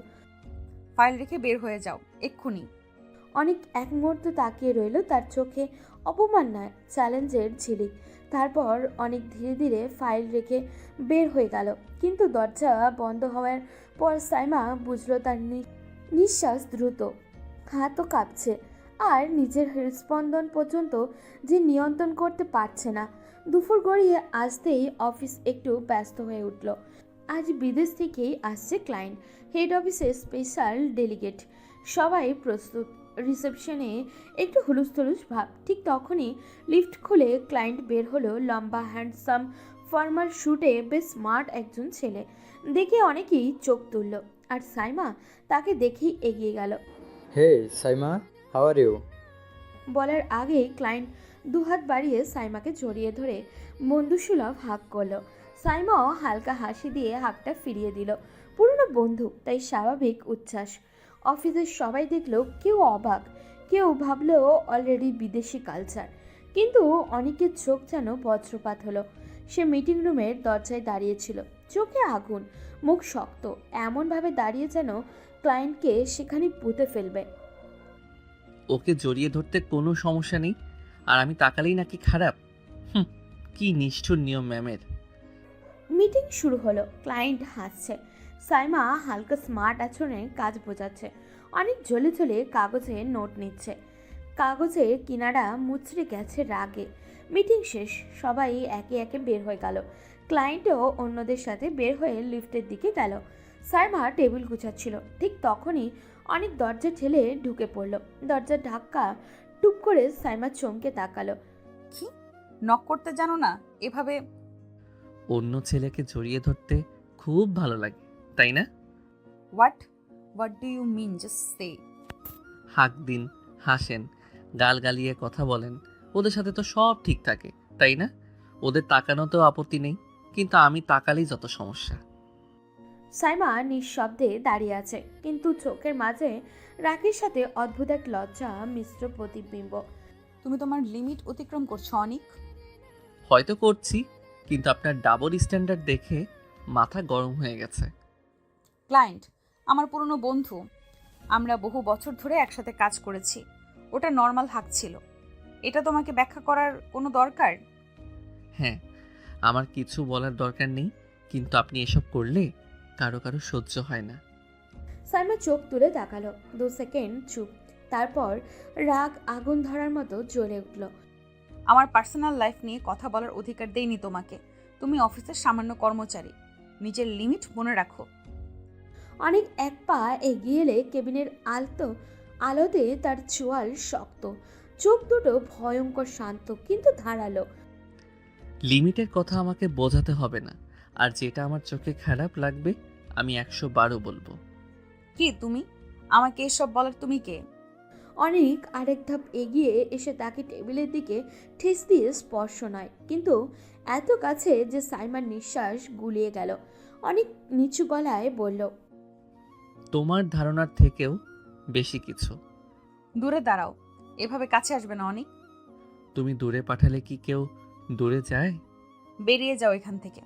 ফাইল রেখে বের হয়ে যাও এক্ষুনি। অনেক এক মুহূর্ত তাকিয়ে রইল, তার চোখে অপমান নয়, চ্যালেঞ্জের ঝিলিক। তারপর অনেক ধীরে ধীরে ফাইল রেখে বের হয়ে গেল। কিন্তু দরজা বন্ধ হওয়ার পর সাইমা বুঝলো তার নিঃশ্বাস দ্রুত, হাতও কাঁপছে, আর নিজের হৃদস্পন্দন পর্যন্ত যে নিয়ন্ত্রণ করতে পারছে না। দুপুর গড়িয়ে আসতেই অফিস একটু ব্যস্ত হয়ে উঠল। আজ বিদেশ থেকেই আসছে ক্লায়েন্ট, হেড অফিসে স্পেশাল ডেলিগেট, সবাই প্রস্তুত। রিসেপশনে একটু হুলুস্থুলুস ভাব। ঠিক তখনই লিফট খুলে ক্লায়েন্ট বের হলো। লম্বা, হ্যান্ডসাম, ফর্মাল শুটে বেশ স্মার্ট একজন ছেলে। দেখে অনেকেই চোখ তুলল, আর সাইমা তাকে দেখেই এগিয়ে গেল। Hey, Saima, how are you? বলার আগেই ক্লায়েন্ট দুহাত বাড়িয়ে সাইমাকে জড়িয়ে ধরে বন্ধুসুলভ হাঁক করলো। সাইমাও হালকা হাসি দিয়ে হাঁকটা ফিরিয়ে দিল। পুরনো বন্ধু, তাই স্বাভাবিক উচ্ছ্বাস। অফিসের সবাই দেখলো, কেউ অবাক, কেউ ভাবলো অলরেডি বিদেশি কালচার। কিন্তু অনেকের চোখ যেন বজ্রপাত হলো। সে মিটিং রুমের দরজায় দাঁড়িয়েছিল, চোখে আগুন, মুখ শক্ত, এমনভাবে দাঁড়িয়ে যেন ক্লায়েন্টকে সেখানে পুঁতে ফেলবে। ওকে জড়িয়ে ধরতে কোনো সমস্যা নেই, আর আমি তাকালেই নাকি খারাপ? কি নিষ্ঠুর নিয়ম ম্যামের। মিটিং শুরু হলো। ক্লায়েন্ট হাসছে, সাইমা হালকা স্মার্ট আচরণে কাজ বোঝাচ্ছে, অনেক জ্বলে জ্বলে কাগজে নোট নিচ্ছে। কাগজের কিনারা মুচড়ে গেছে রাগে। মিটিং শেষ, সবাই একে একে বের হয়ে গেল। ক্লায়েন্টও অন্যদের সাথে বের হয়ে লিফটের দিকে গেল। সাইমা টেবিল গুছাচ্ছিল, ঠিক তখনই অনেক দরজা ঠেলে ঢুকে পড়ল। দরজার ধাক্কা টুপ করে সাইমা চমকে তাকালো। কি, নক করতে জানো না? এভাবে অন্য ছেলেকে জড়িয়ে ধরতে খুব ভালো লাগে, তাই না? What what do you mean? Just say. হাঁক দিন, হাসেন, গাল গালিয়ে কথা বলেন, ওদের সাথে তো সব ঠিক থাকে, তাই না? ওদের তাকানোতেও আপত্তি নেই, কিন্তু আমি তাকালেই যত সমস্যা। সাইমা নিঃশব্দে দাঁড়িয়ে আছে, কিন্তু চোখের মাঝে রাগের সাথে অদ্ভুত এক লজ্জা মিশ্র প্রতিবিম্ব। তুমি তোমার লিমিট অতিক্রম করছো অনিক। হয়তো করছি, কিন্তু আপনার ডাবল স্ট্যান্ডার্ড দেখে মাথা গরম হয়ে গেছে। ক্লায়েন্ট আমার পুরনো বন্ধু, আমরা বহু বছর ধরে একসাথে কাজ করেছি। ওটা নর্মাল হাক ছিল, এটা তোমাকে ব্যাখ্যা করার কোনো দরকার? হ্যাঁ, আমার কিছু বলার দরকার নেই, কিন্তু আপনি এসব করলে কারো কারো সহ্য হয় না। সাইমা চোখ তুলে তাকালো, 2 সেকেন্ড চুপ, তারপর রাগ আগুন ধরার মতো জ্বলে উঠল। আমার পার্সোনাল লাইফ নিয়ে কথা বলার অধিকার দেইনি তোমাকে। তুমি অফিসের সামান্য কর্মচারী, নিজের লিমিট মনে রাখো। অনেক এক পা এগিয়ে এলে কেবিনের আলোতে তার চোয়াল শক্ত, চোখ দুটো ভয়ঙ্কর শান্ত কিন্তু ধারালো। লিমিটের কথা আমাকে বোঝাতে হবে না, আর যেটা আমার চোখে খারাপ লাগবে আমি 112 বলবো। কি তুমি আমাকে এসব বলার? তুমি কে? অনেক আরেক ধাপ এগিয়ে এসে তাকে টেবিলের দিকে ঠেস দিয়ে স্পর্শ নয়, কিন্তু এত কাছে যে সাইমার নিঃশ্বাস গুলিয়ে গেল। অনেক নিচু গলায় বলল, তোমার ধারণার থেকেও বেশি কিছু। দূরে দাঁড়াও, এভাবে কাছে আসবে না অনিক। তুমি দূরে পাঠালে কি কেউ দূরে যায়? বেরিয়ে যাও এখান থেকে।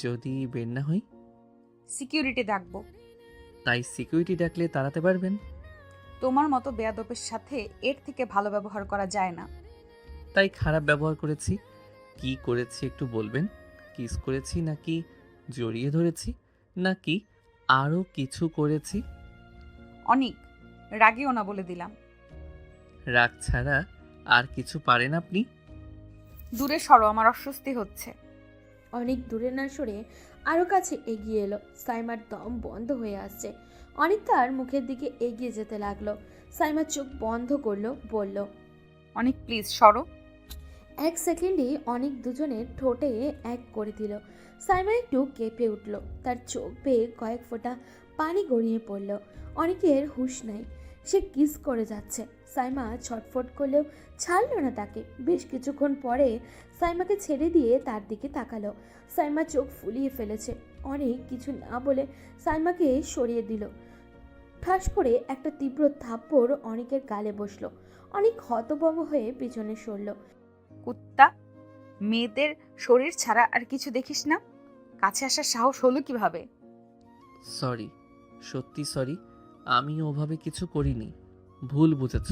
যদি বের না হই? সিকিউরিটি ডাকবো। তাই সিকিউরিটি ডাকলে তাড়াতে পারবেন? তোমার মতো বেয়াদবের সাথে এর থেকে ভালো ব্যবহার করা যায় না। তাই খারাপ ব্যবহার করেছি? কি করেছি একটু বলবেন? কিস করেছি, নাকি জড়িয়ে ধরেছি, নাকি আরও কিছু করেছি? অনিক রাগিও না বলে দিলাম। রাগ ছাড়া আর কিছু পারেন আপনি? দূরে সরো, আমার অস্বস্তি হচ্ছে। অনেক দূরে না সরে আরও কাছে এগিয়ে এলো। সাইমার দম বন্ধ হয়ে আসছে। অনেক তার মুখের দিকে এগিয়ে যেতে লাগলো। সাইমা চোখ বন্ধ করলো, বলল, অনেক প্লিজ সরো। এক সেকেন্ডেই অনেক দুজনের ঠোঁটে এক করে দিল। সাইমা একটু কেঁপে উঠল। তার চোখ বেয়ে কয়েক ফোঁটা পানি গড়িয়ে পড়ল। অনেকের হুঁশ নাই, সে কিস করে যাচ্ছে। সাইমা ছটফট করলেও ছাড়ল না তাকে। বেশ কিছুক্ষণ পরে সাইমাকে ছেড়ে দিয়ে তার দিকে তাকালো। সাইমা চোখ ফুলিয়ে ফেলেছে। অনেক কিছু না বলে সাইমাকে সরিয়ে দিল। ঠাস করে একটা তীব্র থাপ্পড় অনেকের গালে বসলো। অনেক হতভম্ব হয়ে পিছনে সরল। কুত্তা, মেয়েদের শরীর ছাড়া আর কিছু দেখিস না? কাছে আসার সাহস হলো কিভাবে? সরি, সত্যি সরি। আমি ওভাবে কিছু করিনি, ভুল বুঝেছ।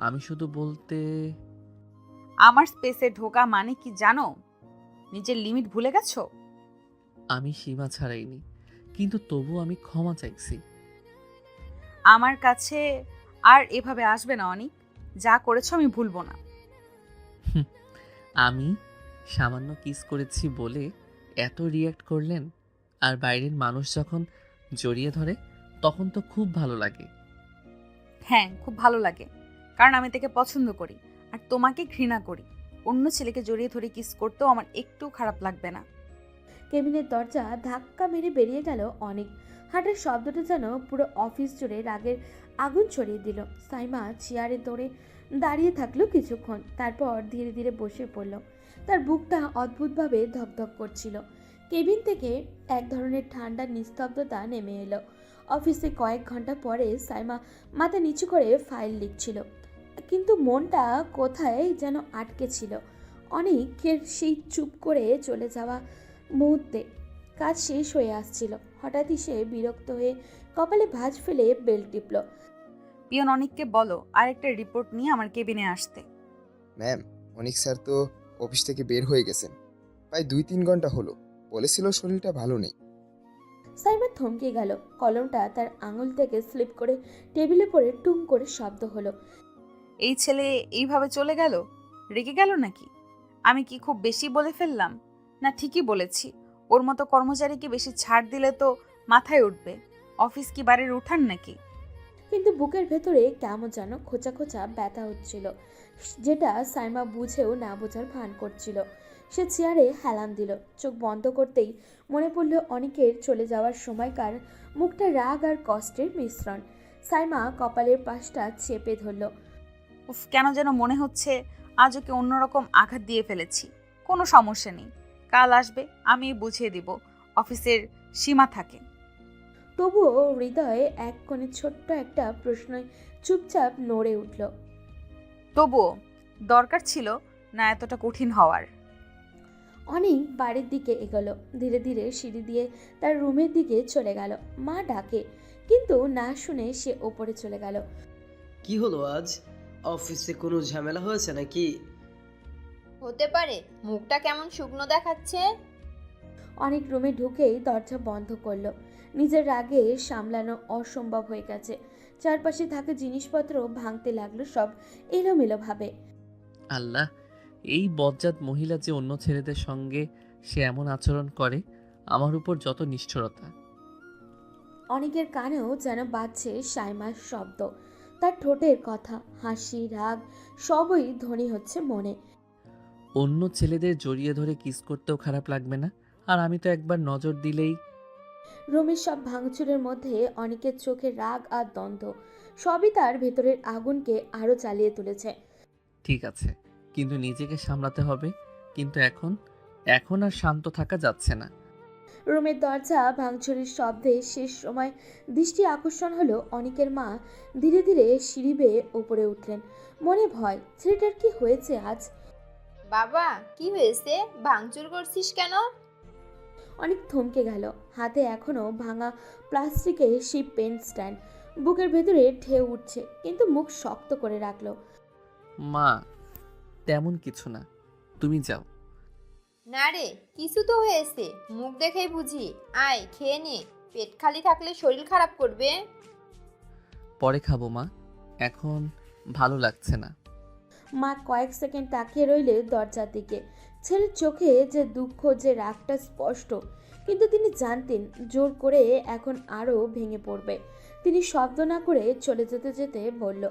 আমি শুধু বলতে আমার স্পেসে ঢোকা মানে কি জানো? নিজের লিমিট ভুলে গেছো? আমি সীমা ছাড়াইনি, কিন্তু তবু আমি ক্ষমা চাইছি। আমার কাছে আর এভাবে আসবে না অনিক। যা করেছো আমি ভুলবো না। আমি সামান্য কিস করেছি বলে এত রিয়্যাক্ট করলেন? আর বাইরের মানুষ যখন জড়িয়ে ধরে তখন তো খুব ভালো লাগে। হ্যাঁ, খুব ভালো লাগে, কারণ আমি তাকে পছন্দ করি আর তোমাকে ঘৃণা করি। অন্য ছেলেকে জড়িয়ে ধরে কিস করতেও আমার একটু খারাপ লাগবে না। কেবিনের দরজা ধাক্কা মেরে বেরিয়ে গেল অনেক। হাঁটার শব্দটা যেন পুরো অফিস জুড়ে রাগের আগুন ছড়িয়ে দিল। সাইমা চেয়ারে দৌড়ে দাঁড়িয়ে থাকলো কিছুক্ষণ, তারপর ধীরে ধীরে বসে পড়ল। তার বুকটা অদ্ভুতভাবে ধকধক করছিল। কেবিন থেকে এক ধরনের ঠান্ডা নিস্তব্ধতা নেমে এলো। অফিসে কয়েক ঘন্টা পরে সাইমা মাথা নিচু করে ফাইল লিখছিল, কিন্তু মনটা কোথায় যেন আটকে ছিল। অনেকের সেই চুপ করে চলে যাওয়া মুহূর্তে কাজ শেষ হয়ে আসছিল। হঠাৎই সে বিরক্ত হয়ে কপালে ভাঁজ ফেলে বেল টিপল। পিয়ন অনিককে বলো আর একটা রিপোর্ট নিয়ে আমার কেবিনে আসতে। ম্যাম, অনিক স্যার তো অফিস থেকে বের হয়ে গেছেন। প্রায় 2-3 ঘন্টা হলো। বলেছিল শরীরটা ভালো নেই। সাইমা থমকে গেল। কলমটা তার আঙুল থেকে স্লিপ করে টেবিলে পড়ে টুম করে শব্দ হলো। এই ছেলে এইভাবে চলে গেল? রেগে গেল নাকি? আমি কি খুব বেশি বলে ফেললাম? না ঠিকই বলেছি, ওর মতো কর্মচারীকে বেশি ছাড় দিলে তো মাথায় উঠবে। অফিস কি বাড়ির উঠান নাকি? কিন্তু বুকের ভেতরে কেমন যেন খোঁচা খোঁচা ব্যথা হচ্ছিল, যেটা সাইমা বুঝেও না বোঝার ভান করছিল। সে চেয়ারে হেলান দিল। চোখ বন্ধ করতেই মনে পড়ল অনেকের চলে যাওয়ার সময়কার মুখটা রাগ আর কষ্টের মিশ্রণ। সাইমা কপালের পাশটা চেপে ধরল। উফ, কেন যেন মনে হচ্ছে আজ ওকে অন্যরকম আঘাত দিয়ে ফেলেছি। কোনো সমস্যা নেই, কাল আসবে, আমি বুঝিয়ে দিব অফিসের সীমা থাকে। তবুও হৃদয়ে এক কোণে ছোট্ট একটা প্রশ্নই চুপচাপ নড়ে উঠল। তবুও দরকার ছিল না এতটা কঠিন হওয়ার। অনেক বাড়ির দিকে এগোলো। ধীরে ধীরে সিঁড়ি দিয়ে তার রুমের দিকে চলে গেল। মা ডাকে, কিন্তু না শুনে সে ওপরে চলে গেল। কি হলো আজ? অফিসে কোনো ঝামেলা হয়েছে নাকি? হতে পারে, মুখটা কেমন শুকনো দেখাচ্ছে। অনেক রুমে ঢুকেই দরজা বন্ধ করলো। নিজের রাগে সামলানো অসম্ভব হয়ে গেছে। চারপাশে থাকা জিনিসপত্র ভাঙতে লাগলো সব এলোমেলোভাবে। আল্লাহ, এই বজ্জাত মহিলা যে অন্য ছেলেদের সঙ্গে সে এমন আচরণ করে, আমার উপর যত নিষ্ঠুরতা। অনেকের কানেও যেন বাজছে সাইমার শব্দ। তার ঠোঁটের কথা, হাসি, রাগ সবই ধ্বনি হচ্ছে মনে। অন্য ছেলেদের জড়িয়ে ধরে কিস করতেও খারাপ লাগবে না? আর আমি তো একবার নজর দিলেই। রুমের সব ভাঙচুরের মধ্যে অনেকের চোখে রাগ আর দ্বন্দ্ব, সবই তার ভেতরের আগুনকে আরো জ্বালিয়ে তুলেছে। ঠিক আছে, কিন্তু নিজেকে সামলাতে হবে। কিন্তু এখন আর শান্ত থাকা যাচ্ছে না। রুমের দরজা ভাঙচুরের শব্দে শেষ সময় দৃষ্টি আকর্ষণ হলো অনেকের। মা ধীরে ধীরে সিঁড়ি বেয়ে উপরে উঠলেন। মনে ভয়, ছেলেটার কি হয়েছে আজ? বাবা, কি হয়েছে? ভাঙচুর করছিস কেন? অনেক থমকে গেল। হাতে এখনো ভাঙা প্লাস্টিকের সেই পেন স্ট্যান্ড। বুকের ভেতরে ঢেউ উঠছে, কিন্তু মুখ শক্ত করে রাখলো। মা, তেমন কিছু না, তুমি যাও। না রে, কিছু তো হয়েছে, মুখ দেখেই বুঝি। আয় খেয়ে নে, পেট খালি থাকলে শরীর খারাপ করবে। পরে খাবো মা, এখন ভালো লাগছে না। মা কয়েক সেকেন্ড তাকিয়ে রইলে দরজার দিকে। ছেলের চোখে যে দুঃখ, যে রাগটা স্পষ্ট। কিন্তু তিনি জানতেন জোর করে এখন আরও ভেঙে পড়বে। তিনি শব্দ না করে চলে যেতে যেতে বলল,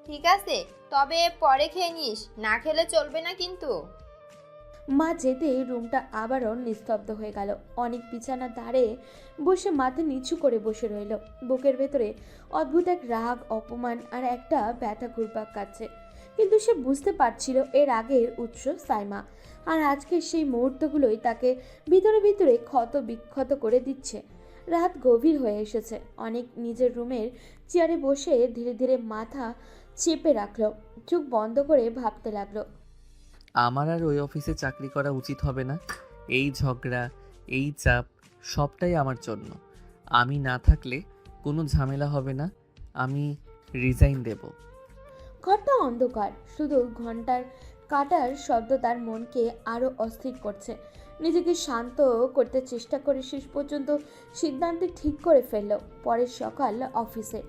ঠিক আছে, তবে পরে খেয়ে নিস, না খেলে চলবে না কিন্তু। মা যেতেই রুমটা আবারও নিস্তব্ধ হয়ে গেল। অনেক বিছানার ধারে বসে মাথা নিচু করে বসে রইল। বুকের ভেতরে অদ্ভুত এক রাগ, অপমান আর একটা ব্যথা ঘুরপাক কাটছে। কিন্তু সে বুঝতে পারছিল এর আগের উৎস সাইমা, আর আজকের সেই মুহূর্তগুলোই তাকে ভিতরে ভিতরে ক্ষত বিক্ষত করে দিচ্ছে। রাত গভীর হয়ে এসেছে। অনেক নিজের রুমের চেয়ারে বসে ধীরে ধীরে মাথা চেপে রাখলো, চোখ বন্ধ করে ভাবতে লাগলো। আমার আর ওই অফিসে চাকরি করা উচিত হবে না। এই ঝগড়া, এই চাপ সবটাই আমার জন্য। আমি না থাকলে কোনো ঝামেলা হবে না। আমি রিজাইন দেব। ঘরটা অন্ধকার, শুধু ঘন্টার কাটার শব্দ তার মনকে আরো অস্থির করছে। নিজেকে শান্ত করতে চেষ্টা করে শেষ পর্যন্ত সিদ্ধান্ত ঠিক করে ফেলল। পরের সকাল অফিসে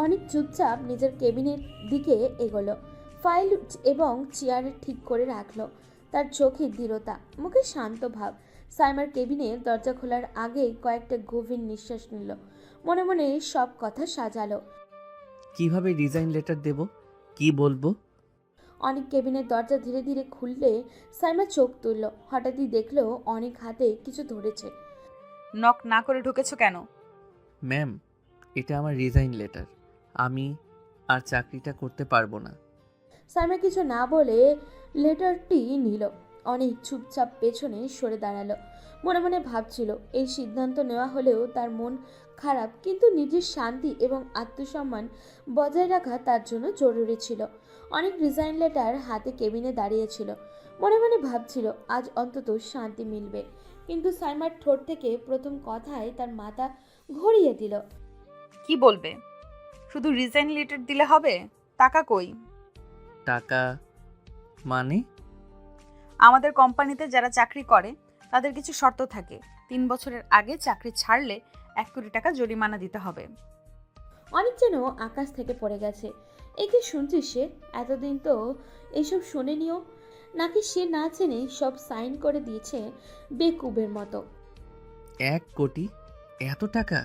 অনেক চুপচাপ নিজের কেবিনের দিকে এগোলো, ফাইল এবং চেয়ার ঠিক করে রাখলো। তার চোখে দৃঢ়তা, মুখে শান্ত ভাব। সাইমার কেবিনের দরজা খোলার আগেই কয়েকটা গভীর নিঃশ্বাস নিল, মনে মনে সব কথা সাজালো। কিভাবে রিজাইন লেটার দেব, কি বলবো? অনেক কেবিনের দরজা ধীরে ধীরে খুললে সাইমা চোখ তুলল। হঠাৎই দেখলো অনেক হাতে কিছু ধরেছে। নক না করে ঢুকেছো কেন? ম্যাম, এটা আমার রিজাইন লেটার। আমি আর চাকরিটা করতে পারবো না। সাইমা কিছু না বলে লেটারটি নিল। অনেক চুপচাপ পেছনে সরে দাঁড়ালো। মনে মনে ভাবছিল এই সিদ্ধান্ত নেওয়া হলেও তার মন খারাপ, কিন্তু নিজের শান্তি এবং আত্মসম্মান বজায় রাখা তার জন্য জরুরি ছিল। অনেক রিজাইন লেটার হাতে কেবিনে দাঁড়িয়েছিল। মনে মনে ভাবছিল আজ অন্তত শান্তি মিলবে। কিন্তু সাইমার ঠোঁট থেকে প্রথম কথায় তার মাথা ঘুরিয়ে দিল। কি বলবে? শুধু রিজাইন লেটার দিলে হবে? টাকা কই? টাকা মানে? আমাদের কোম্পানিতে যারা চাকরি করে তাদের কিছু শর্ত থাকে। 3 বছরের আগে চাকরি ছাড়লে 1 কোটি টাকা জরিমানা দিতে হবে। অনেক যেন আকাশ থেকে পড়ে গেছে। একে শুনছিস সে? এতদিন তো এইসব শোনেনিও, নাকি সে না জেনে সব সাইন করে দিয়েছে বেকুবের মতো? 1 কোটি? এত টাকা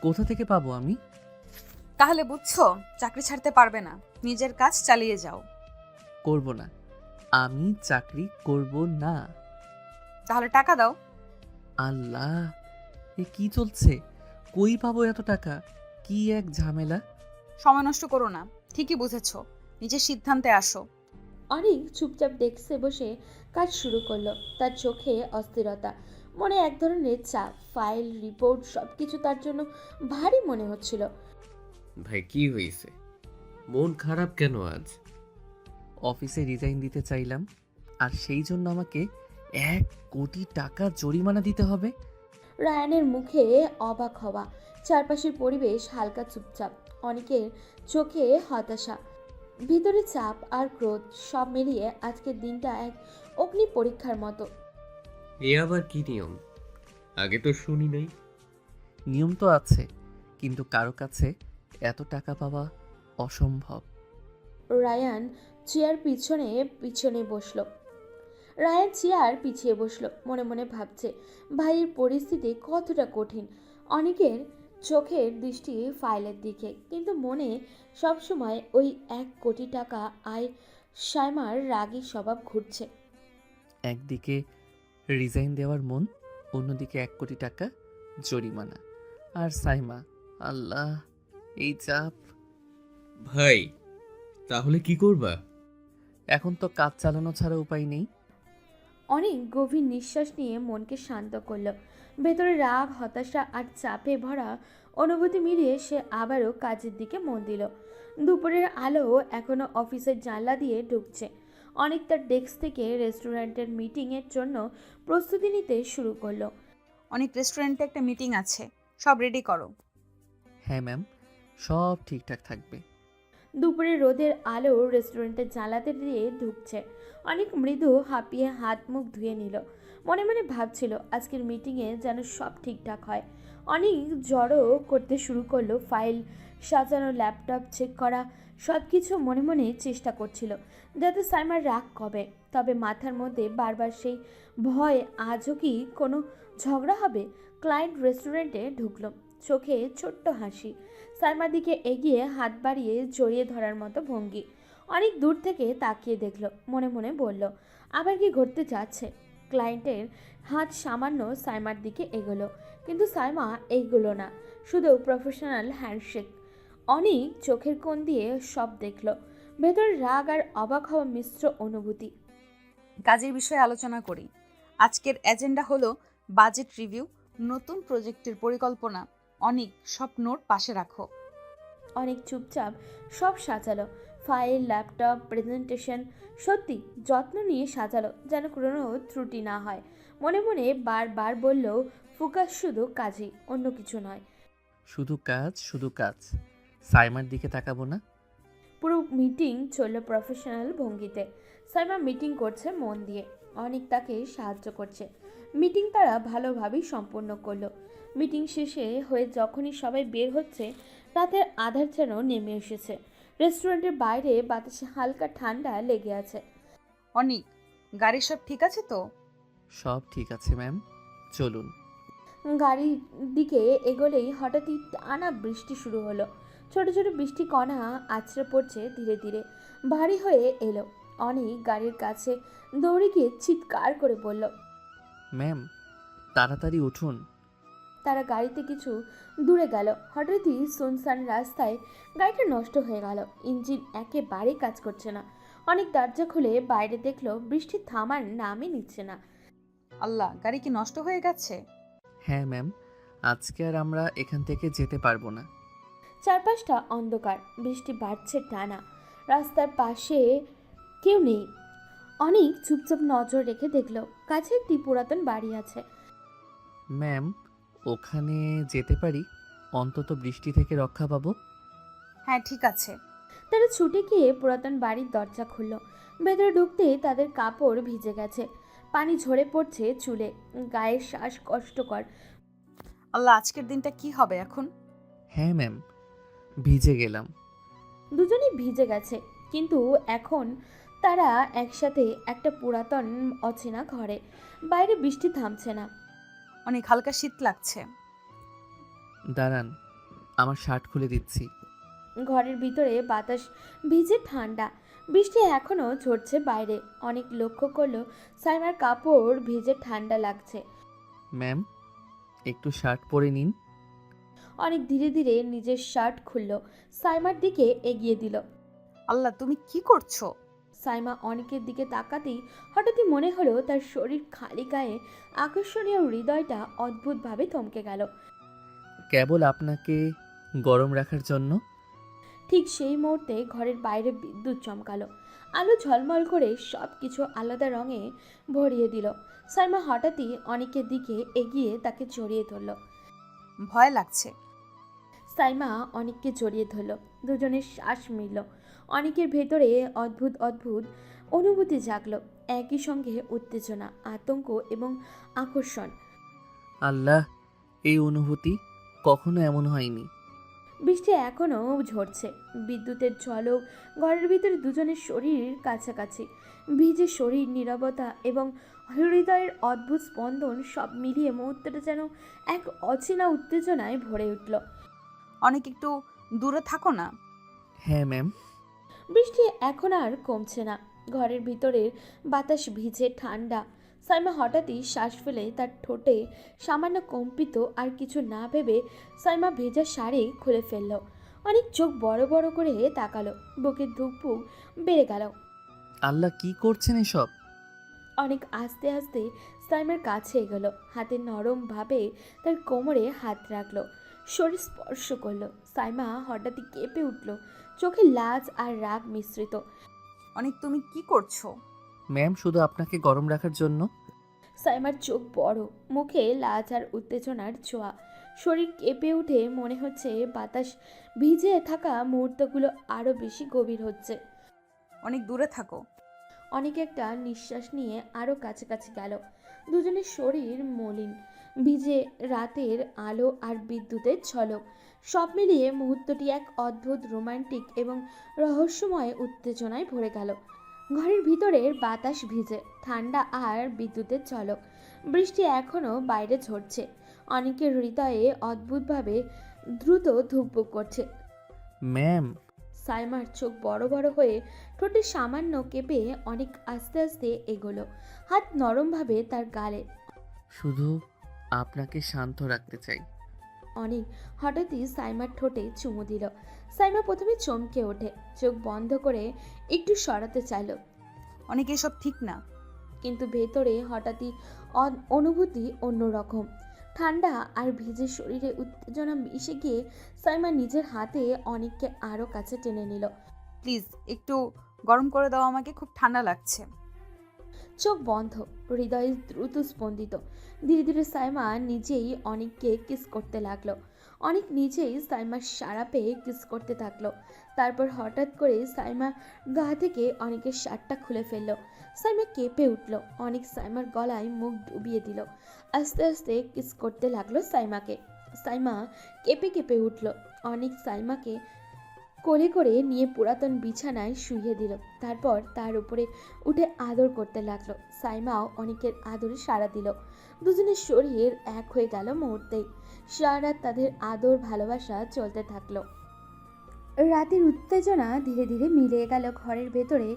কোথা থেকে পাবো আমি? তাহলে বুঝছো চাকরি ছাড়তে পারবে না, নিজের কাজ চালিয়ে যাও। করব না, আমি চাকরি করব না। তাহলে টাকা দাও। আল্লাহ, এ কি চলছে? কই পাবো এত টাকা? কি এক ঝামেলা! সময় নষ্ট করো না, ঠিকই বুঝেছো, নিজের সিদ্ধান্তে আসো। অনেক চুপচাপ ডেস্কে বসে কাজ শুরু করলো। তার চোখে অস্থিরতা, মনে এক ধরনের চাপ। ফাইল, রিপোর্ট সবকিছু তার জন্য ভারী মনে হচ্ছিল। ভাই কি হয়েছে? মন খারাপ কেন আজ? অফিসে রিজাইন দিতে চাইলাম, আর সেই জন্য আমাকে 1 কোটি টাকা জরিমানা দিতে হবে। রায়ানের মুখে অবাক হওয়া, চারপাশের পরিবেশ হালকা চুপচাপ। অনেকের চোখে হতাশা, ভিতরে চাপ আর ক্রোধ, সব মিলিয়ে আজকের দিনটা এক অগ্নি পরীক্ষার মতো। এ আবার কি নিয়ম? আগে তো শুনি নাই। নিয়ম তো আছে, কিন্তু কারো কাছে এত টাকা পাওয়া অসম্ভব। রায়ান চেয়ার পিছনে পিছনে বসলো। রায়ান চেয়ার পিছিয়ে বসলো, মনে মনে ভাবছে ভাইয়ের পরিস্থিতি কতটা কঠিন। অনেকের চোখের দৃষ্টি ফাইলের দিকে, কিন্তু মনে সবসময় ওই 1 কোটি টাকা আয়। সাইমার রাগী স্বভাব ঘুরছে। একদিকে রিজাইন দেওয়ার মন, অন্যদিকে 1 কোটি টাকা জরিমানা। আর সাইমা, আল্লাহ, এই চাপ! ভাই তাহলে কি করবা? এখন তো কাজ চালানো ছাড়া উপায় নেই। অনেক গভীর নিঃশ্বাস নিয়ে মনকে শান্ত করলো। ভেতরে রাগ, হতাশা আর চাপে ভরা অনুভূতি মিলিয়ে সে আবারও কাজের দিকে মন দিল। দুপুরের আলো এখনো অফিসের জানলা দিয়ে ঢুকছে। অনেক তার ডেস্ক থেকে রেস্টুরেন্টের মিটিংয়ের জন্য প্রস্তুতি নিতে শুরু করলো। অনেক রেস্টুরেন্টে একটা মিটিং আছে, সব রেডি করো। হ্যাঁ ম্যাম, সব ঠিকঠাক থাকবে। দুপুরে রোদের আলো রেস্টুরেন্টের জানলাতে দিয়ে ঢুকছে। অনেক মৃদু হাঁপিয়ে হাত মুখ ধুয়ে নিল। মনে মনে ভাবছিল আজকের মিটিংয়ে যেন সব ঠিকঠাক হয়। অনেক জড়ো করতে শুরু করলো, ফাইল সাজানো, ল্যাপটপ চেক করা, সব কিছু মনে মনে চেষ্টা করছিল যাতে সাইমার রাগ কমে। তবে মাথার মধ্যে বারবার সেই ভয়, আজও কি কোনো ঝগড়া হবে। ক্লায়েন্ট রেস্টুরেন্টে ঢুকলো, চোখে ছোট্ট হাসি, সাইমার দিকে এগিয়ে হাত বাড়িয়ে জড়িয়ে ধরার মতো ভঙ্গি। অনেক দূর থেকে তাকিয়ে দেখলো, মনে মনে বলল, আবার কি ঘটতে যাচ্ছে। ক্লায়েন্টের হাত সামান্য সাইমার দিকে এগোলো, কিন্তু সাইমা এগোলো না, শুধু প্রফেশনাল হ্যান্ডশেক। অনেক চোখের কোণ দিয়ে সব দেখলো, ভেতর রাগ আর অবাক হওয়া মিশ্র অনুভূতি। কাজের বিষয়ে আলোচনা করি। আজকের এজেন্ডা হলো বাজেট রিভিউ, নতুন প্রজেক্টের পরিকল্পনা। অনেক সব নোট পাশে রাখো। অনেক চুপচাপ সব সাজালো, ফাইল, ল্যাপটপ, প্রেজেন্টেশন, সত্যি যত্ন নিয়ে সাজালো যেন কোনো ত্রুটি না হয়। মনে মনে বারবার বলল, ফোকাস শুধু কাজেই, অন্য কিছু নয়। শুধু কাজ, শুধু কাজ। সাইমার দিকে তাকাবো না। পুরো মিটিং চলল প্রফেশনাল ভঙ্গিতে। সাইমা মিটিং করছে মন দিয়ে, অনেক তাকে সাহায্য করছে। মিটিং তারা ভালোভাবেই সম্পন্ন করলো। মিটিং শেষে হয়ে যখনই সবাই বের হচ্ছে, রাতের আধার যেন নেমে এসেছে। রেস্টুরেন্টের বাইরে বাতাসে হালকা ঠান্ডা লেগে আছে। অনেক, গাড়ি সব ঠিক আছে তো? সব ঠিক আছে ম্যাম, চলুন। গাড়ির দিকে এগোলেই হঠাৎই টানা বৃষ্টি শুরু হলো। ছোট ছোট বৃষ্টি কণা আছড়ে পড়ছে ধীরে ধীরে, ভারী হয়ে এলো। অনেক গাড়ির কাছে দৌড়ে গিয়ে চিৎকার করে বলল, ম্যাম তাড়াতাড়ি উঠুন। তারা গাড়িতে কিছু দূরে গেল, হঠাৎই সুনসান রাস্তায় গাড়িটা নষ্ট হয়ে গেল। ইঞ্জিন একেবারেই কাজ করছে না। অনেক দরজা খুলে বাইরে দেখলো, বৃষ্টি থামার নামই নিচ্ছে না। আল্লাহ, গাড়ি কি নষ্ট হয়ে গেছে? হ্যাঁ ম্যাম, আজকে আর আমরা এখান থেকে যেতে পারবো না। চারপাশটা অন্ধকার, বৃষ্টি বাড়ছে টানা, রাস্তার পাশে কেউ নেই। অনেক চুপচাপ নজর রেখে দেখলো, কাছে একটি পুরাতন বাড়ি আছে। ম্যাম ওখানে যেতে পারি, অন্তত বৃষ্টি থেকে রক্ষা পাবো। হ্যাঁ ঠিক আছে। তারা ছুটে গিয়ে পুরাতন বাড়ির দরজা খুলল। ভেতরে ঢুকতেই তাদের কাপড় ভিজে গেছে, পানি ঝরে পড়ছে চুলে, গায়ের শ্বাস কষ্টকর। আল্লাহ, আজকের দিনটা কি হবে এখন? হ্যাঁ ম্যাম, ভিজে গেলাম। দুজনেই ভিজে গেছে, কিন্তু এখন তারা একসাথে একটা পুরাতন অচেনা ঘরে। বাইরে বৃষ্টি থামছে না। অনেক হালকা শীত লাগছে। দাঁড়ান, আমার শার্ট খুলে দিচ্ছি। ঘরের ভিতরে বাতাস ভিজে ঠান্ডা, বৃষ্টি এখনো ঝরছে বাইরে। অনেক লক্ষ্য করলো সাইমার কাপড় ভিজে ঠান্ডা লাগছে। ম্যাম একটু শার্ট পরে নিন। অনেক ধীরে ধীরে নিজের শার্ট খুলল, সাইমার দিকে এগিয়ে দিল। আল্লাহ, তুমি কি করছো? সাইমা অনেকের দিকে তাকাতেই হঠাৎই মনে হলো তার শরীর খালি গায়ে আকর্ষণীয়, হৃদয়টা অদ্ভুতভাবে থমকে গেল। কেবল আপনাকে গরম রাখার জন্য। ঠিক সেই মুহূর্তে ঘরের বাইরে বিদ্যুৎ চমকালো, আলো ঝলমল করে সব কিছু আলাদা রঙে ভরিয়ে দিল। সাইমা হঠাৎই অনেকের দিকে এগিয়ে তাকে জড়িয়ে ধরল। ভয় লাগছে। সাইমা অনেককে জড়িয়ে ধরল, দুজনের শ্বাস মিলল। অনেকের ভেতরে অদ্ভুত অদ্ভুত অনুভূতি জাগলো, একই সঙ্গে উত্তেজনা, আতঙ্ক এবং আকর্ষণ। আল্লাহ, এই অনুভূতি কখনো এমন হয়নি। বৃষ্টি এখনও ঝরছে, বিদ্যুতের ঝলক, ঘরের ভিতরে দুজনের শরীর কাছাকাছি, ভিজে শরীর, নীরবতা এবং হৃদয়ের অদ্ভুত স্পন্দন, সব মিলিয়ে মুহূর্তটা যেন এক অচেনা উত্তেজনায় ভরে উঠল। অনেক একটু দূরে থাকো না। হ্যাঁ ম্যাম। বৃষ্টি এখন আর কমছে না, ঘরের ভিতরের বাতাস ভিজে ঠান্ডা। সাইমা হঠাৎই শ্বাস ফেলে তার ঠোঁটে সামান্য কম্পিত, আর কিছু না ভেবে সাইমা ভেজা শাড়ি খুলে ফেলল। অনেক চোখ বড় বড় করে তাকালো, বুকের ধুকপুক বেড়ে গেল। আল্লাহ, কি করছেন এসব? অনেক আস্তে আস্তে সাইমার কাছে এগোলো, হাতে নরমভাবে তার কোমরে হাত রাখলো, শরীর স্পর্শ করলো। সাইমা হঠাৎই কেঁপে উঠল, চোখে লাজ আর রাগ মিশ্রিত। অনেক, তুমি কি করছো? ম্যাম শুধু আপনাকে গরম রাখার জন্য। সাইমার চোখ বড়, মুখে লাজ আর উত্তেজনার ছোঁয়া, শরীর কেঁপে উঠে, মনে হচ্ছে বাতাস ভিজে থাকা মুহূর্তগুলো আরও বেশি গভীর হচ্ছে। অনেক দূরে থাকো। অনেক একটা নিঃশ্বাস নিয়ে আরও কাছাকাছি গেল। দুজনের শরীর মলিন, ভিজে রাতের আলো আর বিদ্যুতের ঝলক সব মিলিয়ে মুহূর্তটি এক অদ্ভুত রোমান্টিক এবং রহস্যময় উত্তেজনায় ভরে গেল। ঘরের ভিতরের বাতাস ভিজে ঠান্ডা আর বিদ্যুতের ঝলক, বৃষ্টি এখনও বাইরে ঝরছে। অনেকের হৃদয়ে অদ্ভুতভাবে দ্রুত ধুকপুক করছে। ম্যাম, সাইমার চোখ বড় বড় হয়ে ঠোঁটে সামান্য কেঁপে অনেক আস্তে আস্তে এগোলো, হাত নরমভাবে তার গালে। শুধু আপনাকে শান্ত রাখতে চাই। অনেক হঠাৎই সাইমার ঠোঁটে চুমু দিল। সাইমা প্রথমে চমকে ওঠে, চোখ বন্ধ করে একটু সরাতে চাইল, অনেক এসব ঠিক না। কিন্তু ভেতরে হঠাৎই অনুভূতি অন্যরকম। ঠান্ডা আর ভিজে শরীরে উত্তেজনা মিশে গিয়ে সাইমা নিজের হাতে অনেককে আরও কাছে টেনে নিল। প্লিজ একটু গরম করে দাও, আমাকে খুব ঠান্ডা লাগছে। চোখ বন্ধ, হৃদয় দ্রুত স্পন্দিত। ধীরে ধীরে সাইমা নিজেই অনেককে কিস করতে লাগলো। অনেক নিজেই সাইমার সাড়া পেয়ে কিস করতে থাকলো। তারপর হঠাৎ করে সাইমা গা থেকে অনেকের শার্টটা খুলে ফেললো। সাইমা কেঁপে উঠল। অনেক সাইমার গলায় মুখ ডুবিয়ে দিল। আস্তে আস্তে কিস করতে লাগলো সাইমাকে। সাইমা কেঁপে কেঁপে উঠল। অনেক সাইমাকে কোলে করে নিয়ে পুরাতন বিছানায় শুইয়ে দিল। তারপর তার উপরে উঠে আদর করতে লাগলো। সাইমাও অনেকের আদরে সাড়া দিল। দুজনের শরীর এক হয়ে গেল মুহূর্তেই। সারা রাত তাদের আদর ভালোবাসা চলতে থাকলো। রাতের উত্তেজনা ধীরে ধীরে মিলিয়ে গেল ঘরের ভেতরে।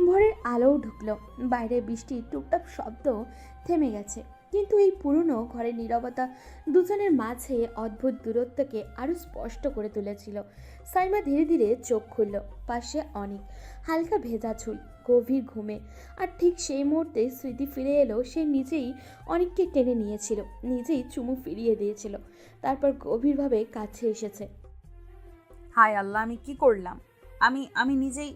ভোরের আলোও ঢুকলো। বাইরে বৃষ্টির টুকটাক শব্দ থেমে গেছে, কিন্তু এই পুরনো ঘরের নীরবতা দুজনের মাঝে অদ্ভুত দূরত্বকে আরও স্পষ্ট করে তুলেছিল। সাইমা ধীরে ধীরে চোখ খুলল। পাশে অনেক, হালকা ভেজা চুল, গভীর ঘুমে। আর ঠিক সেই মুহূর্তে স্মৃতি ফিরে এলো। সে নিজেই অনেককে টেনে নিয়েছিল, নিজেই চুমু ফিরিয়ে দিয়েছিল, তারপর গভীরভাবে কাছে এসেছে। হায় আল্লাহ, আমি কি করলাম? আমি আমি নিজেই।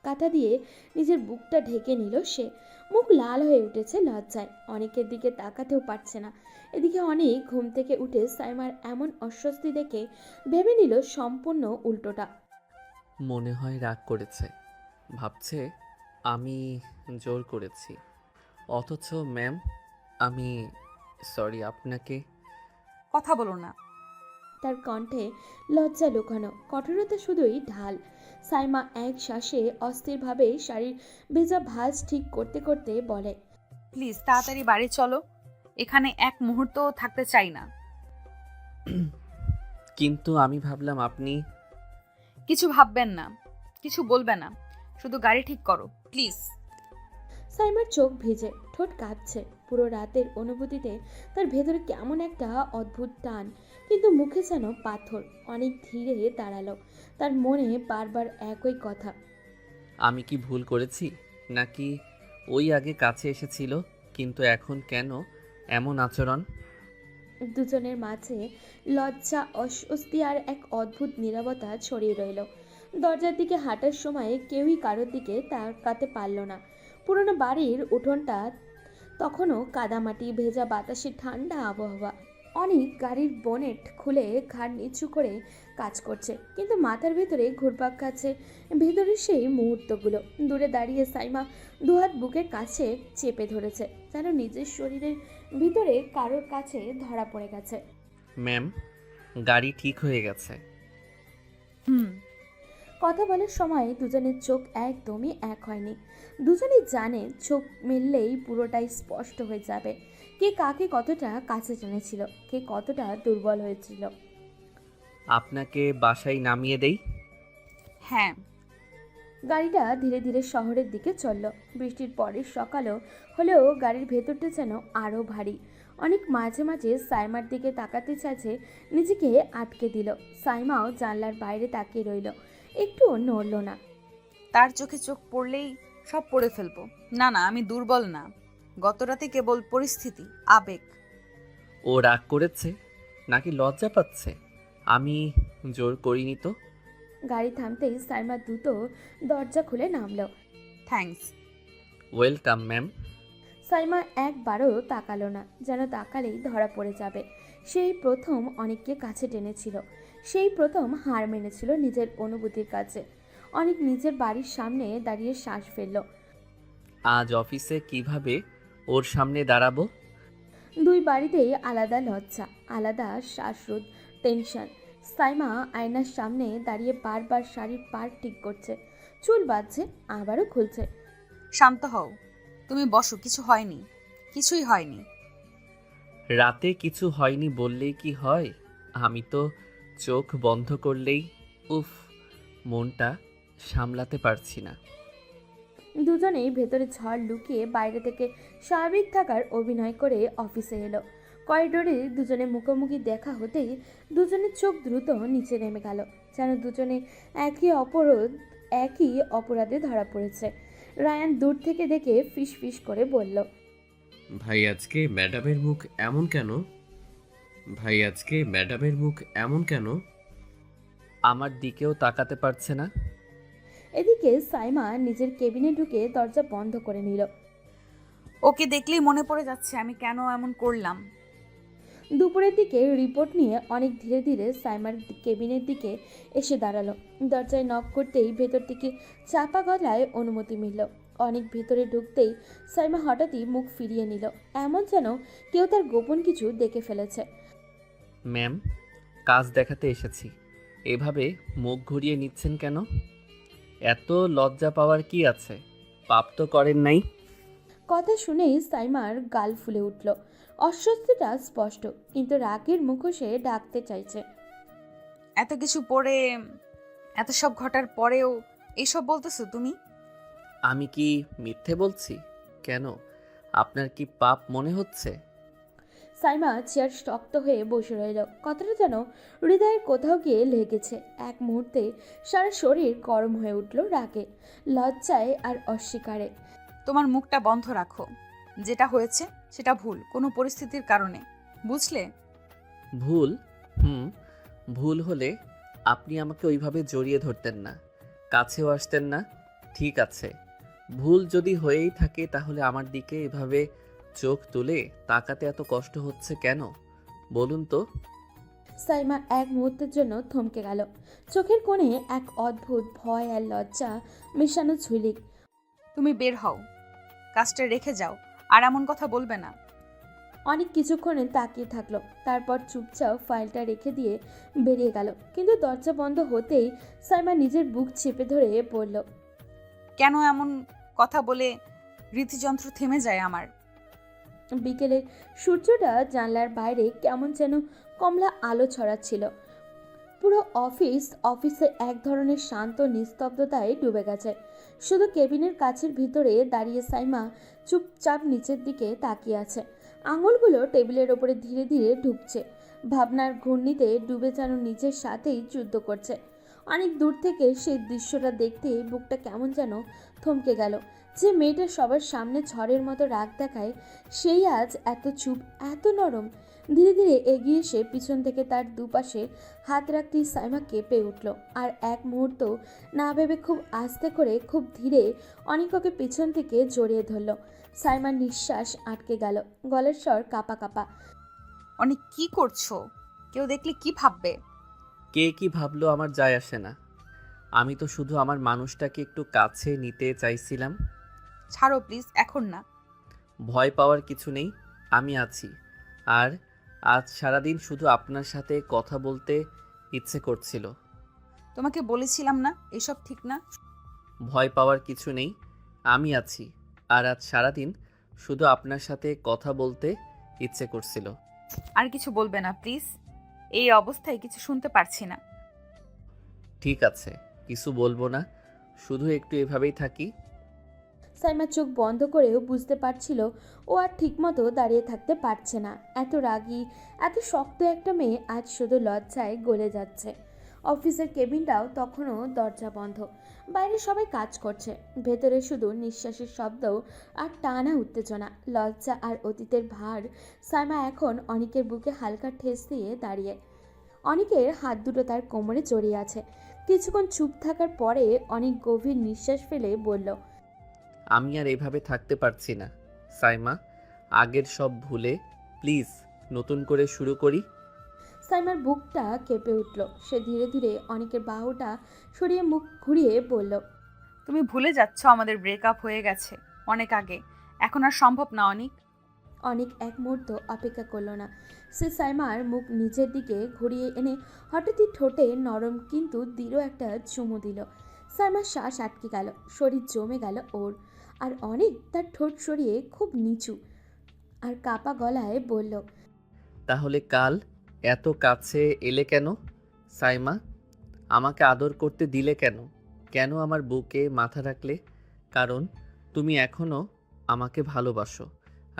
কাঁথা দিয়ে নিজের বুকটা ঢেকে নিল সে। মুখ লাল হয়ে উঠেছে লজ্জায়, অনেকের দিকে তাকাতেও পারছে না। এদিকে অনেক ঘুম থেকে উঠে সাইমার এমন অস্বস্তি দেখে ভেবে নিল সম্পূর্ণ উল্টোটা। মনে হয় রাগ করেছে, ভাবছে আমি জোর করেছি। অথচ ম্যাম, আমি সরি আপনাকে। কথা বলো না। তার কণ্ঠে লজ্জা লুকানো, কঠোরতা শুধুই ঢাল। সাইমা এক শ্বাসে অস্থিরভাবে শাড়ির ভেজা ভাঁজ ঠিক করতে করতে বলে, প্লিজ তাড়াতাড়ি বাড়ি চলো, এখানে এক মুহূর্তও থাকতে চাই না। কিন্তু আমি ভাবলাম আপনি। কিছু ভাববেন না, কিছু বলবে না, শুধু গাড়ি ঠিক করো প্লিজ। সাইমার চোখ ভিজে, ঠোঁট কাঁপছে। পুরো রাতের অনুভূতিতে তার ভেতরে কেমন একটা অদ্ভুত টান, কিন্তু মুখে যেন পাথর। অনেক ধীরে দাঁড়ালো, তার মনে বারবার একই কথা। আমি কি ভুল করেছি, নাকি ওই আগে কাছে এসেছিল কিন্তু এখন কেন এমন আচরণ? দুজনের মাঝে লজ্জা, অস্বস্তি আর এক অদ্ভুত নীরবতা ছড়িয়ে রইল। দরজার দিকে হাঁটার সময় কেউই কারোর দিকে তাকাতে পারল না। পুরনো বাড়ির উঠোনটা তখনও কাদামাটি, ভেজা বাতাসে ঠান্ডা আবহাওয়া। অনেক গাড়ির বোনেট খুলে ঘাড় নিচু করে কাজ করছে, কিন্তু মাথার ভেতরে ঘুরপাক খাচ্ছে ভেতরে সেই মুহূর্তগুলো। দূরে দাঁড়িয়ে সাইমা দুহাত বুকের কাছে চেপে ধরেছে, যেন নিজের শরীরের ভিতরে কারোর কাছে ধরা পড়ে গেছে। ম্যাম, গাড়ি ঠিক হয়ে গেছে। হুম। কথা বলার সময় দুজনের চোখ একদমই এক হয়নি। দুজনেই জানে চোখ মিললেই পুরোটাই স্পষ্ট হয়ে যাবে। কে কাকে কতটা কাছে টেনেছিল, কে কতটা দুর্বল হয়েছিল। আপনাকে বাসায় নামিয়ে দেই? হ্যাঁ। গাড়িটা ধীরে ধীরে শহরের দিকে চলল। বৃষ্টির পরের সকালও হলেও গাড়ির ভেতরটা যেন আরও ভারী। অনেক মাঝে মাঝে সাইমার দিকে তাকাতে চাইছে, নিজেকে আটকে দিল। সাইমাও জানলার বাইরে তাকিয়ে রইল, একটুও নড়ল না। তার চোখে চোখ পড়লেই সব পড়ে ফেলবো। না না, আমি দুর্বল না, গত রাতে কেবল পরিস্থিতি, আবেগ। ও রাগ করেছে নাকি লজ্জা পাচ্ছে? আমি জোর করিনি তো। গাড়ি থামতেই সাইমা দ্রুত দরজা খুলে নামল। থ্যাঙ্কস। Welcome ma'am. সাইমা একবারও তাকালো না, যেন তাকালেই ধরা পড়ে যাবে। সেই প্রথম অনেককে কাছে টেনেছিল, সেই প্রথম হার মেনেছিল নিজের অনুভূতির কাছে। অনেক নিজের বাড়ির সামনে দাঁড়িয়ে শ্বাস ফেলল। আজ অফিসে কিভাবে ওর সামনে দাঁড়াবো? দুই বাড়িতেই আলাদা লজ্জা, আলাদা শ্বাসরোধ, টেনশন। সাইমা আয়নার সামনে দাঁড়িয়ে বারবার শাড়ির পাড় ঠিক করছে, চুল বাঁধছে, আবারও খুলছে। শান্ত হও, তুমি বসো, কিছু হয়নি, কিছুই হয়নি। রাতে কিছু হয়নি বললেই কি হয়? আমি তো চোখ বন্ধ করলেই উফ, মনটা সামলাতে পারছি না। দুজনেই ভেতরে ঝড় লুকিয়ে বাইরে থেকে স্বাভাবিক থাকার অভিনয় করে অফিসে এলো। করিডোরে দুজনে মুখোমুখি দেখা হতেই দুজনের চোখ দ্রুত নিচে নেমে গেল, যেন দুজনে একই অপরাধে ধরা পড়েছে। রায়ান দূর থেকে দেখে ফিস ফিস করে বলল, ভাই আজকে ম্যাডামের মুখ এমন কেন? ভাই আজকে ম্যাডামের মুখ এমন কেন? আমার দিকেও তাকাতে পারছে না। এদিকে সাইমা নিজের কেবিনে ঢুকে দরজা বন্ধ করে নিল। ওকে দেখলেই মনে পড়ে যাচ্ছে আমি কেন এমন করলাম। দুপুরের দিকে রিপোর্ট নিয়ে অনেক ধীরে ধীরে সাইমার কেবিনের দিকে এসে দাঁড়ালো। দরজায় নক করতেই ভেতর থেকে চাপা গলায় অনুমতি মিলল। অনেক ভেতরে ঢুকতেই সাইমা হঠাৎই মুখ ফিরিয়ে নিল, এমন যেন কেউ তার গোপন কিছু দেখে ফেলেছে। ম্যাম, কাজ দেখাতে এসেছি। এভাবে মুখ ঘুরিয়ে নিচ্ছেন কেন? এত লজ্জা পাওয়ার কি আছে? পাপ তো করেন নাই। কথা শুনেই সাইমার গাল ফুলে উঠল। অস্বস্তিটা স্পষ্ট, কিন্তু রাগের মুখোশে ডাকতে চাইছে। এত কিছু পরে, এত সব ঘটার পরেও এইসব বলতেছো তুমি? আমি কি মিথ্যে বলছি? কেন, আপনার কি পাপ মনে হচ্ছে? সাইমা চেয়ার শক্ত হয়ে বসে রইল। কথাটা যেন হৃদয়ের কোথাও গিয়ে লেগেছে। এক মুহূর্তে সারা শরীর গরম হয়ে উঠল রাগে, লজ্জায় আর অস্বীকারে। তোমার মুখটা বন্ধ রাখো। যেটা হয়েছে সেটা ভুল, কোনো পরিস্থিতির কারণে, বুঝলে? ভুল? ভুল হলে আপনি আমাকে ওইভাবে জড়িয়ে ধরতেন না, কাছেও আসতেন না। ঠিক আছে, ভুল যদি হয়েই থাকে তাহলে আমার দিকে এভাবে চোখ তুলে তাকাতে এত কষ্ট হচ্ছে কেন বলুন তো? সাইমা এক মুহূর্তের জন্য থমকে গেল। চোখের কোণে এক অদ্ভুত ভয় আর লজ্জা মেশানো ঝুলিক। তুমি বের হও, কাজটা রেখে যাও, আর এমন কথা বলবে না। অনেক কিছুক্ষণে তাকিয়ে থাকলো, তারপর চুপচাপ ফাইলটা রেখে দিয়ে বেরিয়ে গেল। কিন্তু দরজা বন্ধ হতেই সাইমা নিজের বুক চেপে ধরে বলল, কেন এমন কথা বলে হৃদযন্ত্র থেমে যায় আমার। বিকেলে সূর্যটা জানলার বাইরে কেমন যেন কমলা আলো ছড়াচ্ছিল। পুরো অফিসে এক ধরনের শান্ত নিস্তব্ধতায় ডুবে গেছে। শুধু কেবিনের কাছের ভিতরে দাঁড়িয়ে সাইমা চুপচাপ নিচের দিকে তাকিয়ে আছে। আঙুলগুলো টেবিলের ওপরে ধীরে ধীরে ঢুকছে, ভাবনার ঘূর্ণিতে ডুবে যেন নিজের সাথেই যুদ্ধ করছে। অনেক দূর থেকে সেই দৃশ্যটা দেখতে বুকটা কেমন যেন থমকে গেল। যে মেয়েটা সবার সামনে ঝড়ের মতো রাগ দেখায়, সেই আজ এত চুপ, এত নরম। ধীরে ধীরে এগিয়ে এসে পিছন থেকে তার দুপাশে হাত রাখতেই সাইমা কেঁপে উঠল। আর এক মুহূর্ত না ভেবে খুব আস্তে করে, খুব ধীরে অনিককে পিছন থেকে জড়িয়ে ধরল। সাইমার নিঃশ্বাস আটকে গেল, গলার স্বর কাঁপা কাঁপা। অনেক কি করছো? কেউ দেখলে কি ভাববে? কে কি ভাবলো আমার যায় আসে না। আমি তো শুধু আমার মানুষটাকে একটু কাছে নিতে চাইছিলাম। ছাড়ো প্লিজ, এখন না। ভয় পাওয়ার কিছু নেই, আমি আছি। আর আজ সারাদিন শুধু আপনার সাথে কথা বলতে ইচ্ছে করছিল। তোমাকে বলেছিলাম না এসব ঠিক না। ভয় পাওয়ার কিছু নেই, আমি আছি। আর আজ সারাদিন শুধু আপনার সাথে কথা বলতে ইচ্ছে করছিল। আর কিছু বলবে না প্লিজ, এই অবস্থায় কিছু শুনতে পারছি না। ঠিক আছে, কিছু বলবো না, শুধু একটু এভাবেই থাকি। সাইমা চোখ বন্ধ করেও বুঝতে পারছিল ও আর ঠিকমতো দাঁড়িয়ে থাকতে পারছে না। এত রাগী, এত শক্ত একটা মেয়ে আজ শুধু লজ্জায় গলে যাচ্ছে। অফিসের কেবিনটাও তখনও দরজা বন্ধ। বাইরে সবাই কাজ করছে, ভেতরে শুধু নিঃশ্বাসের শব্দ আর টানা উত্তেজনা। লজ্জা আর অতীতের ভার। সাইমা এখন অনিকের বুকে হালকা ঠেস দিয়ে দাঁড়িয়ে। অনিকের হাত দুটো তার কোমরে জড়িয়ে আছে। কিছুক্ষণ চুপ থাকার পরে অনেক গভীর নিঃশ্বাস ফেলে বলল, আমি আর এভাবে থাকতে পারছি না সাইমা, আগের সব ভুলে প্লিজ নতুন করে শুরু করি। সাইমার বুকটা কেঁপে উঠল। সে ধীরে ধীরে অনেকের বাহুটা সরিয়ে মুখ ঘুরিয়ে বলল, তুমি ভুলে যাচ্ছ আমাদের ব্রেকআপ হয়ে গেছে অনেক আগে, এখন আর সম্ভব না অনিক। অনেক এক মুহূর্ত অপেক্ষা করলো না। সে সাইমার মুখ নিজের দিকে ঘুরিয়ে এনে হঠাৎই ঠোঁটে নরম কিন্তু দৃঢ় একটা চুমু দিল। সাইমার শ্বাস আটকে গেল, শরীর জমে গেল ওর। আর অনেক তার ঠোঁট সরিয়ে খুব নিচু আর কাপা গলায় বলল, তাহলে কাল এত কাছে এলে কেন সাইমা? আমাকে আদর করতে দিলে কেন? কেন আমার বুকে মাথা রাখলে? কারণ তুমি এখনও আমাকে ভালোবাসো।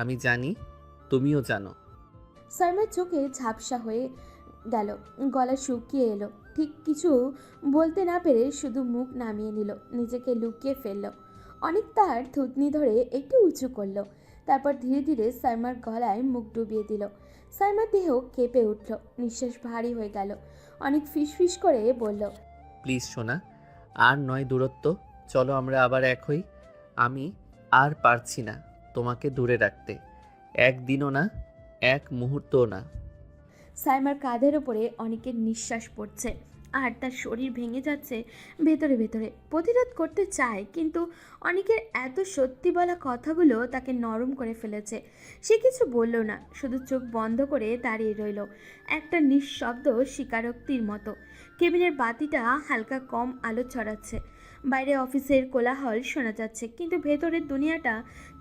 আমি জানি, তুমিও জানো। সাইমার চোখে ঝাপসা হয়ে গেল, গলা শুকিয়ে এলো। ঠিক কিছু বলতে না পেরে শুধু মুখ নামিয়ে নিল, নিজেকে লুকিয়ে ফেলল। অনেক তার থুতনি ধরে একটু উঁচু করলো, তারপর ধীরে ধীরে সাইমার গলায় মুখ ডুবিয়ে দিল। সাইমার দেহ কেঁপে উঠল, নিঃশ্বাস ভারী হয়ে গেল। অনেক ফিসফিস করে বলল, প্লিজ সোনা, আর নয় দূরত্ব, চলো আমরা আবার এক হই। আমি আর পারছি না তোমাকে দূরে রাখতে, একদিনও না, এক মুহূর্তও না। সাইমার কাঁধের ওপরে অনেকের নিঃশ্বাস পড়ছে আর তার শরীর ভেঙে যাচ্ছে ভেতরে ভেতরে। প্রতিরোধ করতে চায়, কিন্তু অনেকের এত সত্যি বলা কথাগুলো তাকে নরম করে ফেলেছে। সে কিছু বলল না, শুধু চোখ বন্ধ করে দাঁড়িয়ে রইল, একটা নিঃশব্দ স্বীকারোক্তির মতো। কেবিনের বাতিটা হালকা কম আলো ছড়াচ্ছে, বাইরে অফিসের কোলাহল শোনা যাচ্ছে, কিন্তু ভেতরের দুনিয়াটা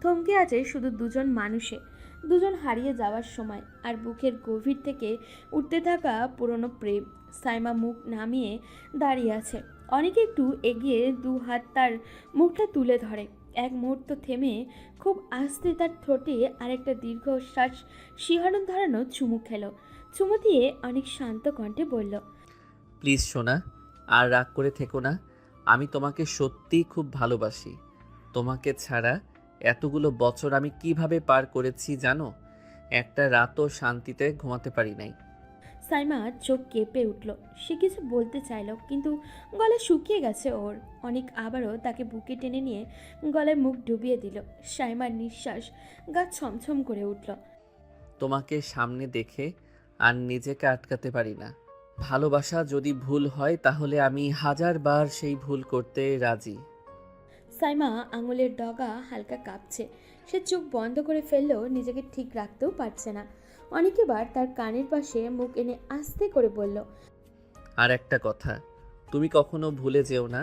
থমকে আছে শুধু দুজন মানুষে, দুজন হারিয়ে যাওয়ার সময় আর বুকের গভীর থেকে উঠতে থাকা পুরনো প্রেম। সাইমা মুখ নামিয়ে দাঁড়িয়ে আছে। অনেকে একটু এগিয়ে দু হাত তার মুখটা তুলে ধরে। এক মুহূর্ত থেমে খুব আস্তে তার ঠোঁটে আরেকটা দীর্ঘশ্বাস শিহরণ ধরানো চুমু খেলো। চুমু দিয়ে অনেক শান্ত কণ্ঠে বলল, প্লিজ সোনা, আর রাগ করে থেকো না। আমি তোমাকে সত্যিই খুব ভালোবাসি। তোমাকে ছাড়া এতগুলো বছর আমি কিভাবে পার করেছি জানো? একটা রাতও শান্তিতে ঘুমাতে পারি নাই। সাইমা চোখ কেঁপে উঠল। সে কিছু বলতে চাইল, কিন্তু গলা শুকিয়ে গেছে ওর। অনেক আবারও তাকে বুকে টেনে নিয়ে গলায় মুখ ডুবিয়ে দিল। সাইমার নিঃশ্বাস গা ছমছম করে উঠল। তোমাকে সামনে দেখে আর নিজেকে আটকাতে পারি না। ভালোবাসা যদি ভুল হয় তাহলে আমি 1000 বার সেই ভুল করতে রাজি। সাইমা আঙুলের ডগা হালকা কাঁপছে। সে চোখ বন্ধ করে ফেললেও নিজেকে ঠিক রাখতেও পারছে না। অনেকবার তার কানের পাশে মুখ এনে আস্তে করে বলল, আর একটা কথা, তুমি কখনো ভুলে যেও না,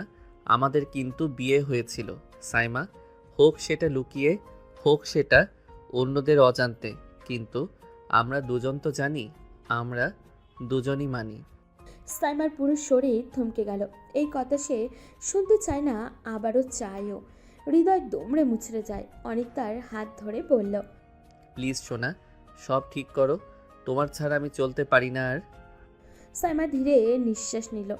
আমাদের কিন্তু বিয়ে হয়েছিল সাইমা। হোক সেটা লুকিয়ে, হোক সেটা অন্যদের অজান্তে, কিন্তু আমরা দুজন তো জানি, আমরা দুজনই মানি। সাইমার পুরো শরীর থমকে গেল। এই কথা সে শুনতে চায় না, আবারও চায়ও। হৃদয় দমড়ে মুচড়ে যায়। অনেক তার হাত ধরে বলল, প্লিজ সোনা, সব ঠিক করো, তোমার ছাড়া আমি চলতে পারি না আর। সাইমা ধীরে নিঃশ্বাস নিল।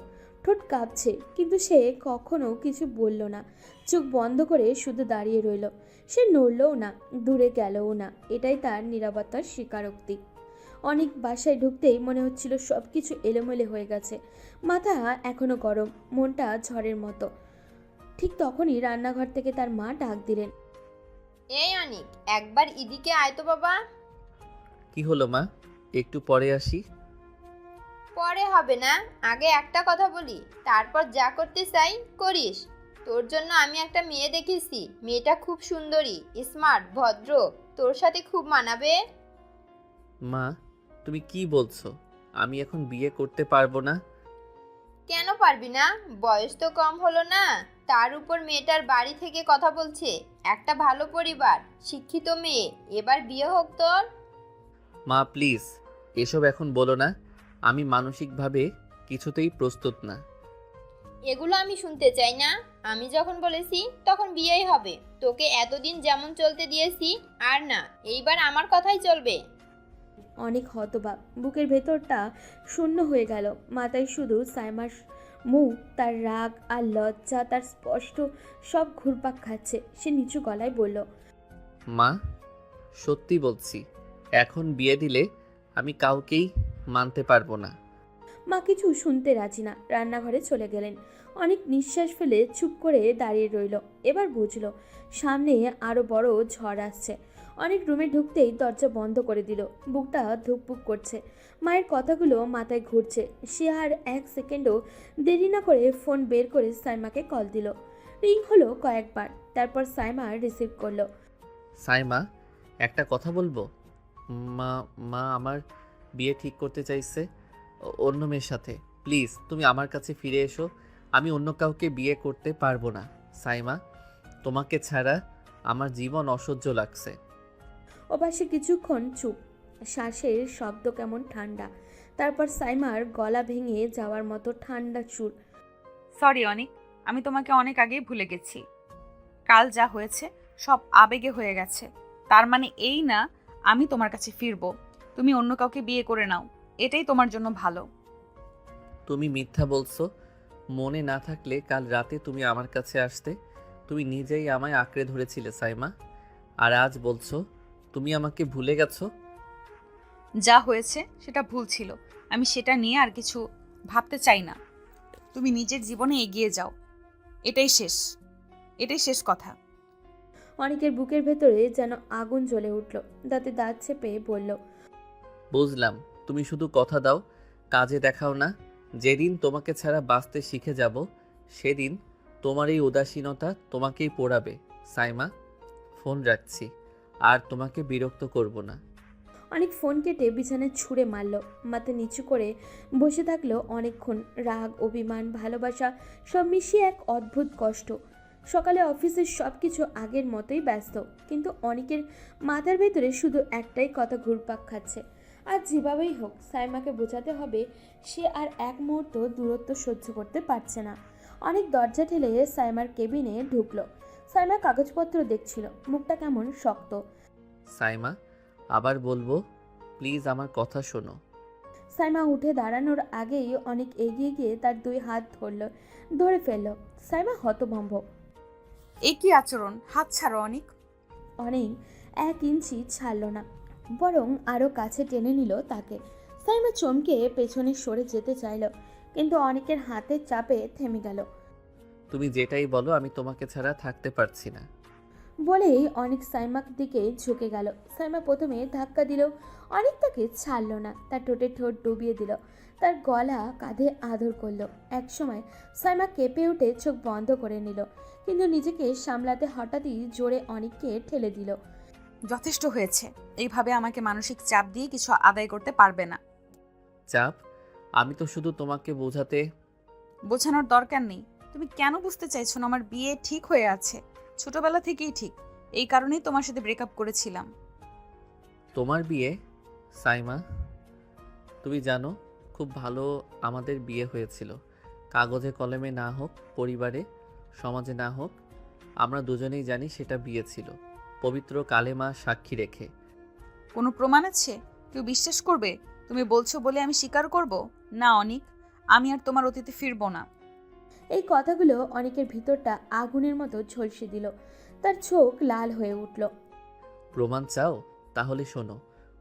ঠোঁট কাঁপছে, কিন্তু সে কখনো কিছু বলল না। চোখ বন্ধ করে শুধু দাঁড়িয়ে রইল। সে নড়লও না, দূরে গেলও না। এটাই তার নীরবতার স্বীকারোক্তি। অনেক বাসায় ঢুকতেই মনে হচ্ছিল সব কিছু এলোমেলো হয়ে গেছে। মাথা এখনো গরম, মনটা ঝড়ের মতো। ঠিক তখনই রান্নাঘর থেকে তার মা ডাক দিলেন, এই অনিক, একবার এদিকে আয় তো বাবা। কি হলো মা, একটু পরে আসি। পরে হবে না, আগে একটা কথা বলি, তারপর যা করতে চাই করিস। তোর জন্য আমি একটা মেয়ে দেখেছি, মেয়েটা খুব সুন্দরী, স্মার্ট, ভদ্র, তোর সাথে খুব মানাবে। মা, তুমি কি বলছো? আমি এখন বিয়ে করতে পারবো না। কেন পারবি না? বয়স তো কম হলো না, তার উপর মেয়েটার বাড়ি থেকে কথা বলছে, একটা ভালো পরিবার, শিক্ষিত মেয়ে, এবার বিয়ে হোক তোর। মা প্লিজ, এসব এখন বলো না, আমি মানসিকভাবে কিছুতেই প্রস্তুত না। এগুলো আমি শুনতে চাই না। আমি যখন বলেছি তখন বিয়েই হবে। তোকে এতদিন যেমন চলতে দিয়েছি আর না, এইবার আমার কথাই চলবে। অনেক হতবাক, বুকের ভেতরটা শূন্য হয়ে গেল। মাথায় শুধু সাইমার মুখ, তার রাগ আর লজ্জা, তার স্পষ্ট সব ঘুরপাক খাচ্ছে। সে নিচু গলায় বলল, মা, সত্যি বলছি, এখন বিয়ে দিলে আমি কাউকেই মানতে পারবো না। মা কিছু শুনতে রাজি না, রান্নাঘরে চলে গেলেন। অনেক নিঃশ্বাস ফেলে চুপ করে দাঁড়িয়ে রইল। এবার বুঝলো সামনে আরো বড় ঝড় আসছে। অনেক রুমে ঢুকতেই দরজা বন্ধ করে দিল। বুকটা ধুকপুক করছে। মায়ের কথাগুলো মাথায় ঘুরছে। সে আর এক সেকেন্ডও দেরি না করে ফোন বের করে সাইমাকে কল দিল। রিং হলো কয়েকবার, তারপর সাইমা রিসিভ করলো। সাইমা, একটা কথা বলবো? মা মা আমার বিয়ে ঠিক করতে চাইছে অন্য মেয়ের সাথে। প্লিজ তুমি আমার কাছে ফিরে এসো। আমি অন্য কাউকে বিয়ে করতে পারবো না। সাইমা, তোমাকে ছাড়া আমার জীবন অসহ্য লাগছে। ওপাশে কিছুক্ষণ চুপ, শ্বাসের শব্দ কেমন ঠান্ডা, তারপর সাইমার গলা ভেঙে যাওয়ার মতো ঠান্ডা সুর। সরি অনিক, আমি তোমাকে অনেক আগেই ভুলে গেছি। কাল যা হয়েছে সব আবেগে হয়ে গেছে। তার মানে এই না আমি তোমার কাছে ফিরবো। তুমি অন্য কাউকে বিয়ে করে নাও, এটাই তোমার জন্য ভালো। তুমি মিথ্যা বলছো। মনে না থাকলে কাল রাতে তুমি আমার কাছে আসতে। তুমি নিজেই আমায় আঁকড়ে ধরেছিলে সাইমা। আর আজ বলছো তুমি আমাকে ভুলে গেছো। যা হয়েছে সেটা ভুল ছিল, আমি সেটা নিয়ে আর কিছু ভাবতে চাই না। তুমি নিজের জীবনে এগিয়ে যাও, এটাই শেষ, এটাই শেষ কথা। অনেকের বুকের ভেতরে যেন আগুন জ্বলে উঠল, দাঁতে দাঁত চেপে বলল, বুঝলাম, তুমি শুধু কথা দাও, কাজে দেখাও না। যেদিন তোমাকে ছাড়া বাঁচতে শিখে যাব সেদিন তোমার এই উদাসীনতা তোমাকেই পোড়াবে। সাইমা, ফোন রাখছি, আর তোমাকে বিরক্ত করব না। অনেক ফোন কেটে বিছানায় ছুঁড়ে মারল, মাথা নিচু করে বসে থাকলো অনেকক্ষণ। রাগ, অভিমান, ভালোবাসা সব মিশিয়ে এক অদ্ভুত কষ্ট। সকালে অফিসের সব কিছু আগের মতোই ব্যস্ত, কিন্তু অনেকের মাথার ভেতরে শুধু একটাই কথা ঘুরপাক খাচ্ছে। আর যেভাবেই হোক সাইমাকে বোঝাতে হবে সে আর এক মুহূর্ত দূরত্ব সহ্য করতে পারছে না। অনেক দরজা ঠেলে সাইমার কেবিনে ঢুকলো। সাইমা কাগজপত্র দেখছিল, মুখটা কেমন শক্ত। সাইমা, আবার বলবো, প্লিজ আমার কথা শোনো। সাইমা উঠে দাঁড়ানোর আগেই অনেক এগিয়ে গিয়ে তার দুই হাত ধরে ফেলল। সাইমা হতভম্ব। এ কি আচরণ? হাত ছাড়ো অনিক। অনেক 1 ইঞ্চি ছাড়ল না, বরং আরও কাছে টেনে নিল তাকে। সাইমা চমকে পেছনে সরে যেতে চাইল, কিন্তু অনেকের হাতের চাপে থেমে গেল। তুমি যেটাই বলো, আমি তোমাকে ছাড়া থাকতে পারছি না। বলেই অনেক সাইমার দিকে ঝুঁকে গেল। সাইমা প্রথমে ধাক্কা দিল, অনেক তাকে ছাড়ল না, তার ঠোঁটে ঠোঁট ডুবিয়ে দিল, তার গলা কাঁধে আদর করলো। একসময় সাইমা কেঁপে উঠে চোখ বন্ধ করে নিল, কিন্তু নিজেকে সামলাতে হঠাৎই জোরে অনেককে ঠেলে দিল। যথেষ্ট হয়েছে, এইভাবে আমাকে মানসিক চাপ দিয়ে কিছু আদায় করতে পারবে না। চাপ? আমি তো শুধু তোমাকে বোঝাতে। বোঝানোর দরকার নেই। তুমি কেন বুঝতে চাইছো না আমার বিয়ে ঠিক হয়ে আছে? ছোটবেলা থেকেই ঠিক, এই কারণেই তোমার সাথে ব্রেকআপ করেছিলাম। তোমার বিয়ে? সাইমা, তুমি জানো খুব ভালো আমাদের বিয়ে হয়েছিল। কাগজে কলমে না হোক, পরিবারে সমাজে না হোক, আমরা দুজনেই জানি সেটা বিয়ে ছিল, পবিত্র কালেমা সাক্ষী রেখে। কোনো প্রমাণ আছে? কেউ বিশ্বাস করবে? তুমি বলছো বলে আমি স্বীকার করব? না অনিক, আমি আর তোমার অতীতে ফিরবো না। এই কথাগুলো অনেকের ভিতরটা আগুনের মতো ঝলসে দিল, তার চোখ লাল হয়ে উঠল। প্রমাণ চাও? তাহলে শোনো।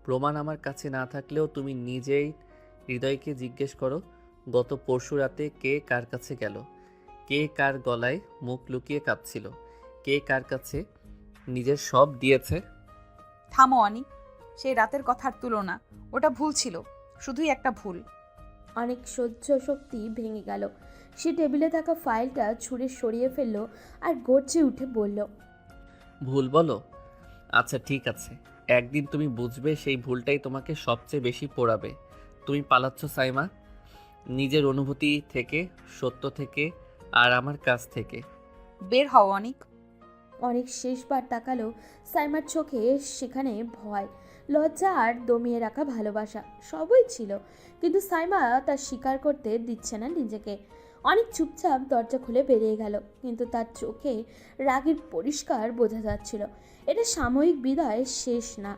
প্রমাণ আমার কাছে না থাকলেও তুমি নিজেই হৃদয়কে জিজ্ঞেস করো, গত পরশু রাতে কে কার কাছে গেল, কে কার গলায় মুখ লুকিয়ে কাঁদছিল, কে কার কাছে নিজের সব দিয়েছে। থামো অনিক, সেই রাতের কথার তুলনা, ওটা ভুল ছিল, শুধুই একটা ভুল। অনেক সহ্য শক্তি ভেঙে গেল, সে টেবিলে থাকা ফাইলটা ছুঁড়ে সরিয়ে ফেলল আর গর্জে উঠে বলল, ভুল বলো? আচ্ছা ঠিক আছে, একদিন তুমি বুঝবে সেই ভুলটাই তোমাকে সবচেয়ে বেশি পোড়াবে। তুমি পালাচ্ছ সাইমা, নিজের অনুভূতি থেকে, সত্য থেকে, আর আমার কাছ থেকে। বের হও অনিক। অনেক শেষবার তাকালো সাইমার চোখে, সেখানে ভয়, লজ্জা আর দমিয়ে রাখা ভালোবাসা সবই ছিল, কিন্তু সাইমা তা স্বীকার করতে দিচ্ছে না নিজেকে। অনেক চুপচাপ দরজা খুলে বেরিয়ে গেল, কিন্তু তার চোখে রাগের পরিষ্কার বোঝা যাচ্ছিল এটা সাময়িক বিদায়, শেষ না।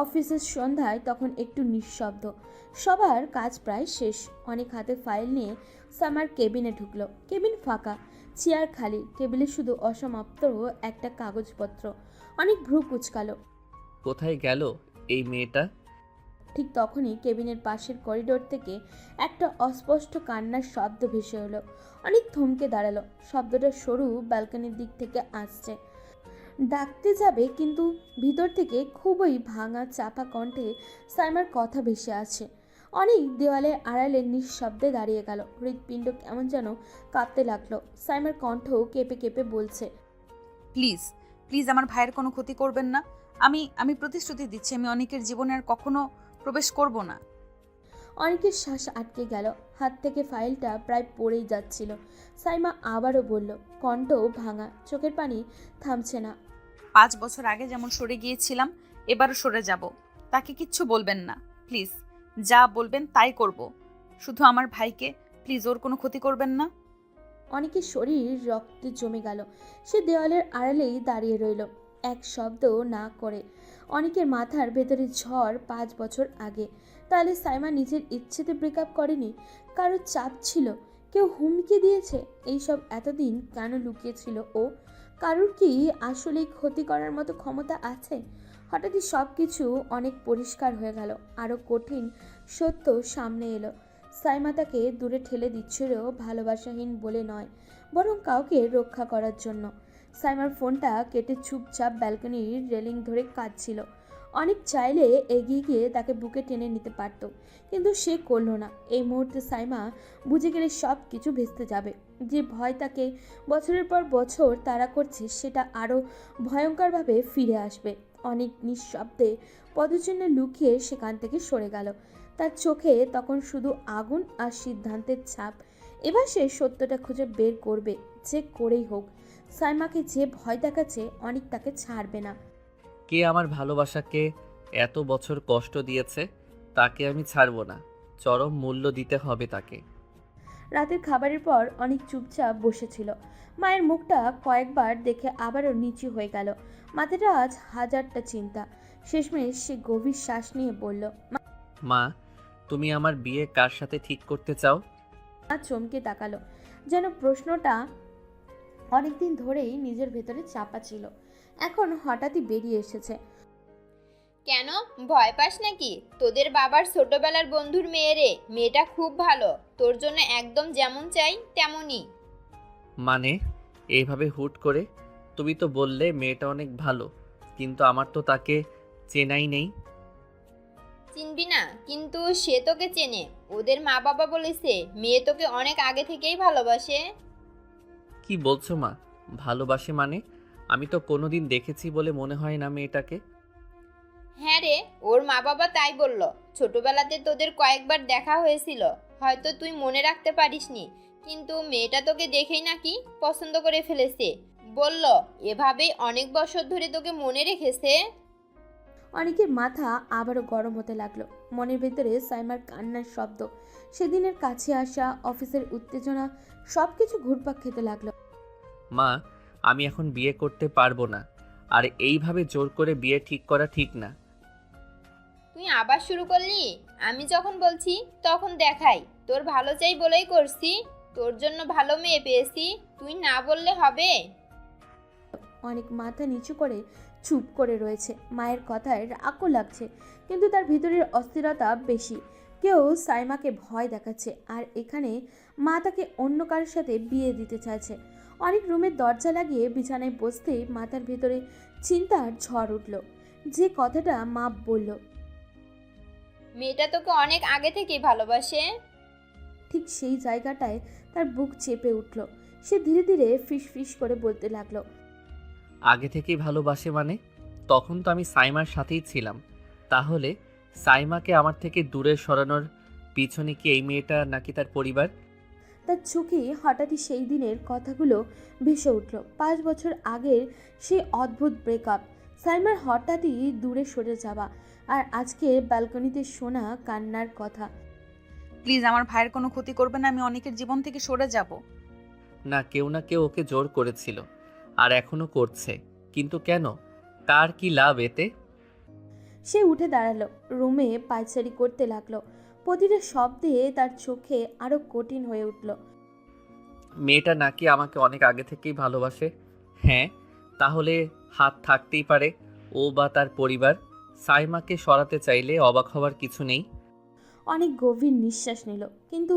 অফিসের সন্ধ্যায় তখন একটু নিঃশব্দ, সবার কাজ প্রায় শেষ। অনেক হাতে ফাইল নিয়ে সাইমার কেবিনে ঢুকলো। কেবিন ফাঁকা, চেয়ার খালি, টেবিলে শুধু অসমাপ্ত একটা কাগজপত্র। অনেক ভ্রু কুচকালো। কোথায় গেল এই মেয়েটা? ঠিক তখনই কেবিনের পাশের করিডোর থেকে একটা অস্পষ্ট কান্নার শব্দ ভেসে এলো। অনেক থমকে দাঁড়ালো, শব্দটা সরু ব্যালকনির দিক থেকে আসছে। ডাকতে যাবে, কিন্তু ভিতর থেকে খুবই ভাঙা চাপা কণ্ঠে সাইমার কথা ভেসে আছে। অনেক দেওয়ালের আড়ালে নিঃশব্দে দাঁড়িয়ে গেল, হৃৎপিণ্ড কেমন যেন কাঁপতে লাগলো। সাইমার কণ্ঠ কেঁপে কেঁপে বলছে, প্লিজ প্লিজ আমার ভাইয়ের কোনো ক্ষতি করবেন না। আমি প্রতিশ্রুতি দিচ্ছি আমি অনেকের জীবনে আর কখনো প্রবেশ করব না। অনেকের শ্বাস আটকে গেল, হাত থেকে ফাইলটা প্রায় পড়েই যাচ্ছিল। সাইমা আবারও বলল, কণ্ঠ ভাঙা, চোখের পানি থামছে না। 5 বছর আগে যেমন সরে গিয়েছিলাম এবারও সরে যাব। তাকে কিচ্ছু বলবেন না প্লিজ। যা বলবেন তাই করব। শুধু আমার ভাইকে প্লিজ, ওর কোনো ক্ষতি করবেন না। অনেকের শরীর রক্তে জমে গেল। সে দেওয়ালের আড়ালেই দাঁড়িয়ে রইল, এক শব্দ না করে। অনেকের মাথার ভেতরে ঝড় 5 বছর আগে। তাহলে সাইমা নিজের ইচ্ছেতে ব্রেকআপ করেনি, কারোর চাপ ছিল, কেউ হুমকি দিয়েছে। এইসব এতদিন কেন লুকিয়েছিল ও? কারোর কি আসলেই ক্ষতি করার মতো ক্ষমতা আছে? হঠাৎই সব কিছু অনেক পরিষ্কার হয়ে গেল। আরও কঠিন সত্য সামনে এলো। সাইমা তাকে দূরে ঠেলে দিচ্ছিল ভালোবাসাহীন বলে নয়, বরং কাউকে রক্ষা করার জন্য। সাইমার ফোনটা কেটে চুপচাপ ব্যালকনির রেলিং ধরে কাঁদছিল। অনেক চাইলে এগিয়ে গিয়ে তাকে বুকে টেনে নিতে পারত, কিন্তু সে করলো না। এই মুহূর্তে সাইমা বুঝে গেলে সব কিছু ভেস্তে যাবে। যে ভয় তাকে বছরের পর বছর তাড়া করছে সেটা আরও ভয়ঙ্করভাবে ফিরে আসবে। অনেক নিঃশব্দে পদচিহ্ন লুকিয়ে সেখান থেকে সরে গেল। তার চোখে তখন শুধু আগুন আর সিদ্ধান্তের ছাপ। এবার সে সত্যটা খুঁজে বের করবে, যে করেই হোক। সাইমাকে যে ভয় দেখাচ্ছে, অনেক তাকে ছাড়বে না। কে আমার ভালোবাসাকে এত বছর কষ্ট দিয়েছে, তাকে আমি ছাড়বো না। চরম মূল্য দিতে হবে তাকে। রাতের খাবারের পর অনেক চুপচাপ বসেছিল। মায়ের মুখটা কয়েকবার দেখে আবারও নিচু হয়ে গেল। মাথাটা আজ হাজারটা চিন্তা। শেষমেশ সে গভীর শ্বাস নিয়ে বলল, মা, তুমি আমার বিয়ে কার সাথে ঠিক করতে চাও? মা চমকে তাকালো, যেন প্রশ্নটা অনেকদিন ধরেই নিজের ভেতরে চাপা ছিল, এখন হঠাৎই বেরিয়ে এসেছে। কেন ভয় পাস নাকি? তোদের বাবার ছোটবেলার বন্ধুর মেয়ে রে, মেয়েটা খুব ভালো, তোর জন্য একদম যেমন চাই তেমনই। মানে এইভাবে হুট করে? তুমি তো বললে মেয়েটা অনেক ভালো, কিন্তু আমার তো তাকে চেনাই নেই। চিনবি না? কিন্তু সে তোকে চেনে। ওদের মা বাবা বলেছে মেয়ে তোকে অনেক আগে থেকেই ভালোবাসে। কি বলছো মা? ভালোবাসে মানে? আমি তো কোনোদিন দেখেছি বলে মনে হয় না মেয়েটাকে। হ্যাঁ রে, ওর মা বাবা তাই বলল। ছোটবেলাতে তোদের কয়েকবার দেখা হয়েছিল, হয়তো তুই মনে রাখতে পারিসনি, কিন্তু মেয়েটা তোকে দেখেই নাকি পছন্দ করে ফেলেছে। বলল এভাবেই অনেক বছর ধরে তোকে মনে রেখেছে। অনেকের মাথা আবারও গরম হতে লাগলো। মনের ভেতরে সাইমার কান্নার শব্দ, সেদিনের কাছে আসা, অফিসের উত্তেজনা, সব কিছু ঘুরপাক খেতে লাগলো। মা, আমি এখন বিয়ে করতে পারবো না, আর এইভাবে জোর করে বিয়ে ঠিক করা ঠিক না। তুই আবার শুরু করলি? আমি যখন বলছি তখন দেখাই তোর ভালো চাই বলেই করছি। তোর জন্য ভালো মেয়ে পেয়েছি, তুই না বললে হবে? অনেক মাথা নিচু করে চুপ করে রয়েছে। মায়ের কথায় রাগও লাগছে, কিন্তু তার ভিতরের অস্থিরতা বেশি। কেউ সাইমাকে ভয় দেখাচ্ছে, আর এখানে মা তাকে অন্য কারোর সাথে বিয়ে দিতে চাইছে। অনেক রুমের দরজা লাগিয়ে বিছানায় বসতেই মাথার ভিতরে চিন্তার ঝড় উঠল। যে কথাটা মা বলল, মেয়েটা তোকে অনেক আগে থেকেই ভালোবাসে। ঠিক সেই জায়গাটায় তার বুক চেপে উঠল। সে ধীরে ধীরে ফিস ফিস করে বলতে লাগলো, আগে থেকেই ভালোবাসে মানে? তখন তো আমি সাইমার সাথেই ছিলাম। তাহলে সাইমাকে আমার থেকে দূরে সরানোর পিছনে কি এই মেয়েটা নাকি তার পরিবার? তার চোখে হঠাৎই সেই দিনের কথাগুলো ভেসে উঠল। 5 বছর আগের সেই অদ্ভুত ব্রেকআপ, সাইমার হঠাৎই দূরে সরে যাওয়া, আর আজকে ব্যালকনিতে শোনা কান্নার কথা। প্লিজ আমার ভাইয়ের কোনো ক্ষতি করবে না, আমি অনেকের জীবন থেকে সরে যাব। না কেউ ওকে জোর করেছিল, আর এখনো করছে। কিন্তু কেন? কার কি লাভ এতে? সে উঠে দাঁড়ালো, রুমে পায়চারি করতে লাগলো। প্রতিটা শব্দে তার চোখে আরো কঠিন হয়ে উঠল। মেয়েটা নাকি আমাকে অনেক আগে থেকেই ভালোবাসে? হ্যাঁ, তাহলে হাত থাকতেই পারে ও বা তার পরিবার। সাইমাকে সরাতে চাইলে অবাক হওয়ার কিছু নেই। অনেক গভীর নিঃশ্বাস নিল, কিন্তু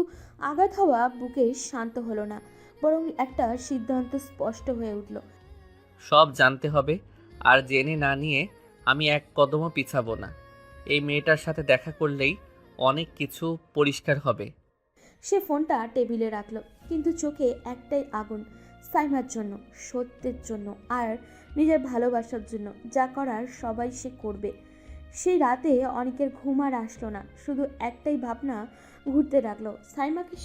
আঘাত হওয়া বুকে শান্ত হলো না, বরং একটা সিদ্ধান্ত স্পষ্ট হয়ে উঠল। সব জানতে হবে, আর জেনে না নিয়ে আমি এক কদমও পিছাবো না। এই মেয়েটার সাথে দেখা করলেই অনেক কিছু পরিষ্কার হবে। সে ফোনটা টেবিলে রাখলো, কিন্তু চোখে একটাই আগুন। সাইমার জন্য, সত্যের জন্য আর নিজের ভালোবাসার জন্য। যা করার সবাই সে করবে। সেই রাতে অনেকের ঘুম আর আসলো না, শুধু একটাই ভাবনা ঘুরতে লাগলো, সাইমাকে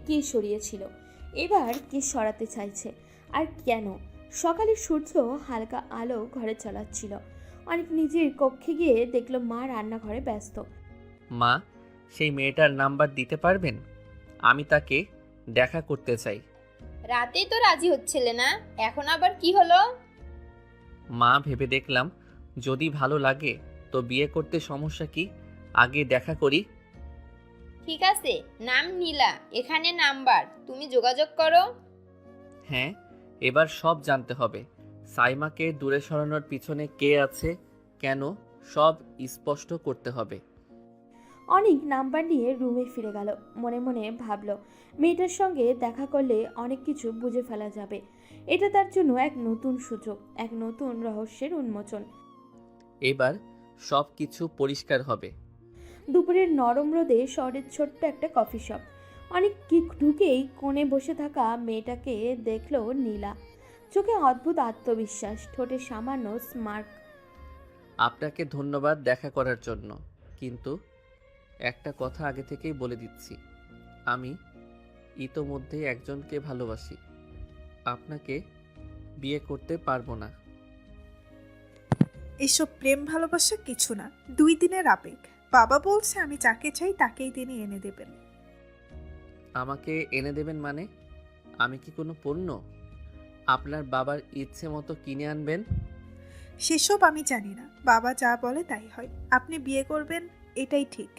কে সরিয়েছিল, এবার কে সরাতে চাইছে আর কেন। সকালে সূর্য হালকা আলো ঘরে চালাচ্ছিল। অনেক নিজের কক্ষে গিয়ে দেখলো মা রান্নাঘরে ব্যস্ত। মা, সেই মেয়েটার নাম্বার দিতে পারবেন? আমি তাকে দেখা করতে চাই। রাতেই তো রাজি হচ্ছিলে না, এখন আবার কি হলো? মা, ভেবে দেখলাম যদি ভালো লাগে তো বিয়ে করতে সমস্যা কি, আগে দেখা করি। ঠিক আছে, নাম নীলা, এখানে নাম্বার, তুমি যোগাযোগ করো। হ্যাঁ, এবার সব জানতে হবে। সাইমাকে দূরে সরানোর পিছনে কে আছে, কেন, সব স্পষ্ট করতে হবে। অনেক নাম্বার নিয়ে রুমে ফিরে গেল। মনে মনে ভাবলো মেয়েটার সঙ্গে দেখা করলে অনেক কিছু বুঝে ফেলা যাবে। এটা তার জন্য এক নতুন সুযোগ, এক নতুন রহস্যের উন্মোচন। এবার সব কিছু পরিষ্কার হবে। দুপুরের নরম রোদে শহরের ছোট্ট একটা কফি শপ। অনেক ঢুকেই কোণে বসে থাকা মেয়েটাকে দেখলো নীলা। চোখে অদ্ভুত আত্মবিশ্বাস, ঠোঁটে সামান্য স্মার্ক। আপনাকে ধন্যবাদ দেখা করার জন্য, কিন্তু একটা কথা আগে থেকেই বলে দিচ্ছি, আমি ইতোমধ্যে একজনকে ভালোবাসি। আপনাকে বিয়ে করতে পারবো না। এসব প্রেম ভালোবাসা কিছু না, 2 দিনের আবেগ। বাবা বলছে আমি যাকে চাই তাকেই তিনি এনে দেবেন। আমাকে এনে দেবেন মানে? আমি কি কোনো পণ্য? আপনার বাবার ইচ্ছে মতো কিনে আনবেন? সেসব আমি জানি না, বাবা যা বলে তাই হয়। আপনি বিয়ে করবেন, এটাই ঠিক।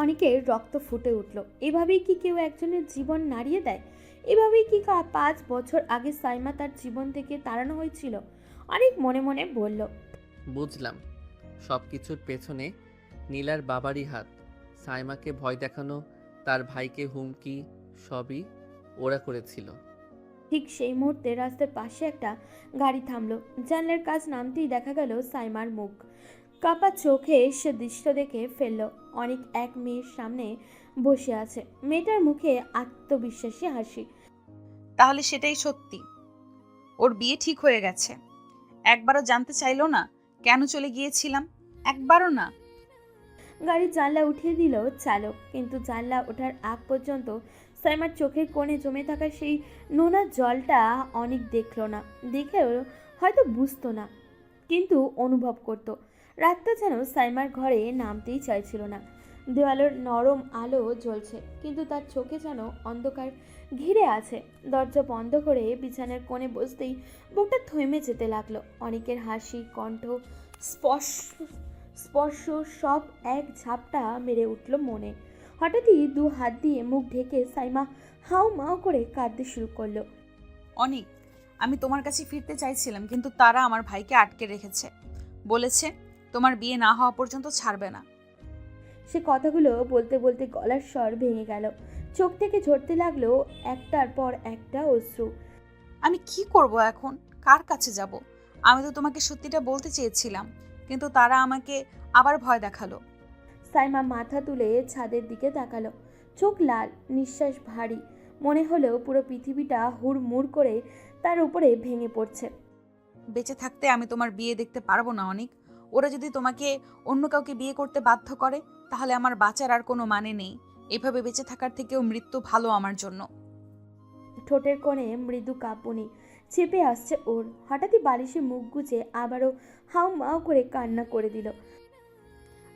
অনেকের রক্ত ফুটে উঠল। এভাবেই কি কেউ একজনের জীবন নাড়িয়ে দেয়? এভাবেই কি 5 বছর আগে সাইমা তার জীবন থেকে তাড়ানো হয়েছিল? অনেক মনে মনে বলল, বুঝলাম, সব কিছুর পেছনে নীলার বাবারই হাত। সাইমাকে ভয় দেখানো, তার ভাইকে হুমকি, সবই ওরা করেছিল। ঠিক সেই মুহূর্তে রাস্তার পাশে একটা গাড়ি থামলো। জানলার কাজ নামতেই দেখা গেল সাইমার মুখ। কাপা চোখে সে দৃশ্য দেখে ফেলল। অনেক এক মেয়ের সামনে বসে আছে। মেয়েটার মুখে আত্মবিশ্বাসী হাসি। তাহলে সেটাই সত্যি, ওর বিয়ে ঠিক হয়ে গেছে। একবারও জানতে চাইলো না কেন চলে গিয়েছিলাম? একবারও না। গাড়ির জানলা উঠিয়ে দিল চালক, কিন্তু জানলা ওঠার আগ পর্যন্ত সাইমার চোখের কোণে জমে থাকা সেই নোনা জলটা অনেক দেখলো না। দেখেও হয়তো বুঝতো না, কিন্তু অনুভব করতো। রাতটা যেন সাইমার ঘরে নামতেই চাইছিল না। দেওয়ালের নরম আলো জ্বলছে, কিন্তু তার চোখে যেন অন্ধকার ঘিরে আছে। দরজা বন্ধ করে বিছানার কোণে বসতেই বুকটা থমে যেতে লাগলো। অনেকের হাসি, কণ্ঠ, স্পর্শ সব এক ঝাপটা মেরে উঠল মনে। হঠাৎই 2 হাত দিয়ে মুখ ঢেকে সাইমা হাউ মাউ করে কাঁদতে শুরু করলো। অনেক, আমি তোমার কাছে ফিরতে চাইছিলাম, কিন্তু তারা আমার ভাইকে আটকে রেখেছে। বলেছে তোমার বিয়ে না হওয়া পর্যন্ত ছাড়বে না। সে কথাগুলো বলতে বলতে গলার স্বর ভেঙে গেল। চোখ থেকে ঝরতে লাগলো একটার পর একটা অশ্রু। আমি কি করব এখন? কার কাছে যাব? আমি তো তোমাকে সত্যিটা বলতে চেয়েছিলাম, কিন্তু তারা আমাকে আবার ভয় দেখালো। সাইমা মাথা তুলে ছাদের দিকে তাকালো। চোখ লাল, নিঃশ্বাস ভারী। মনে হলো পুরো পৃথিবীটা হুড়মুড় করে তার উপরে ভেঙে পড়ছে। বেঁচে থাকতে আমি তোমার বিয়ে দেখতে পারবো না অনেক। ওরা যদি তোমাকে অন্য কাউকে বিয়ে করতে বাধ্য করে, তাহলে আমার বাঁচার আর কোনো মানে নেই। এভাবে বেঁচে থাকার থেকেও মৃত্যু ভালো আমার জন্য। ঠোঁটের কোণে মৃদু কাঁপুনি চেপে আসছে ওর। হঠাৎই বালিশে মুখ গুজে আবারও হাউ মাউ করে কান্না করে দিল।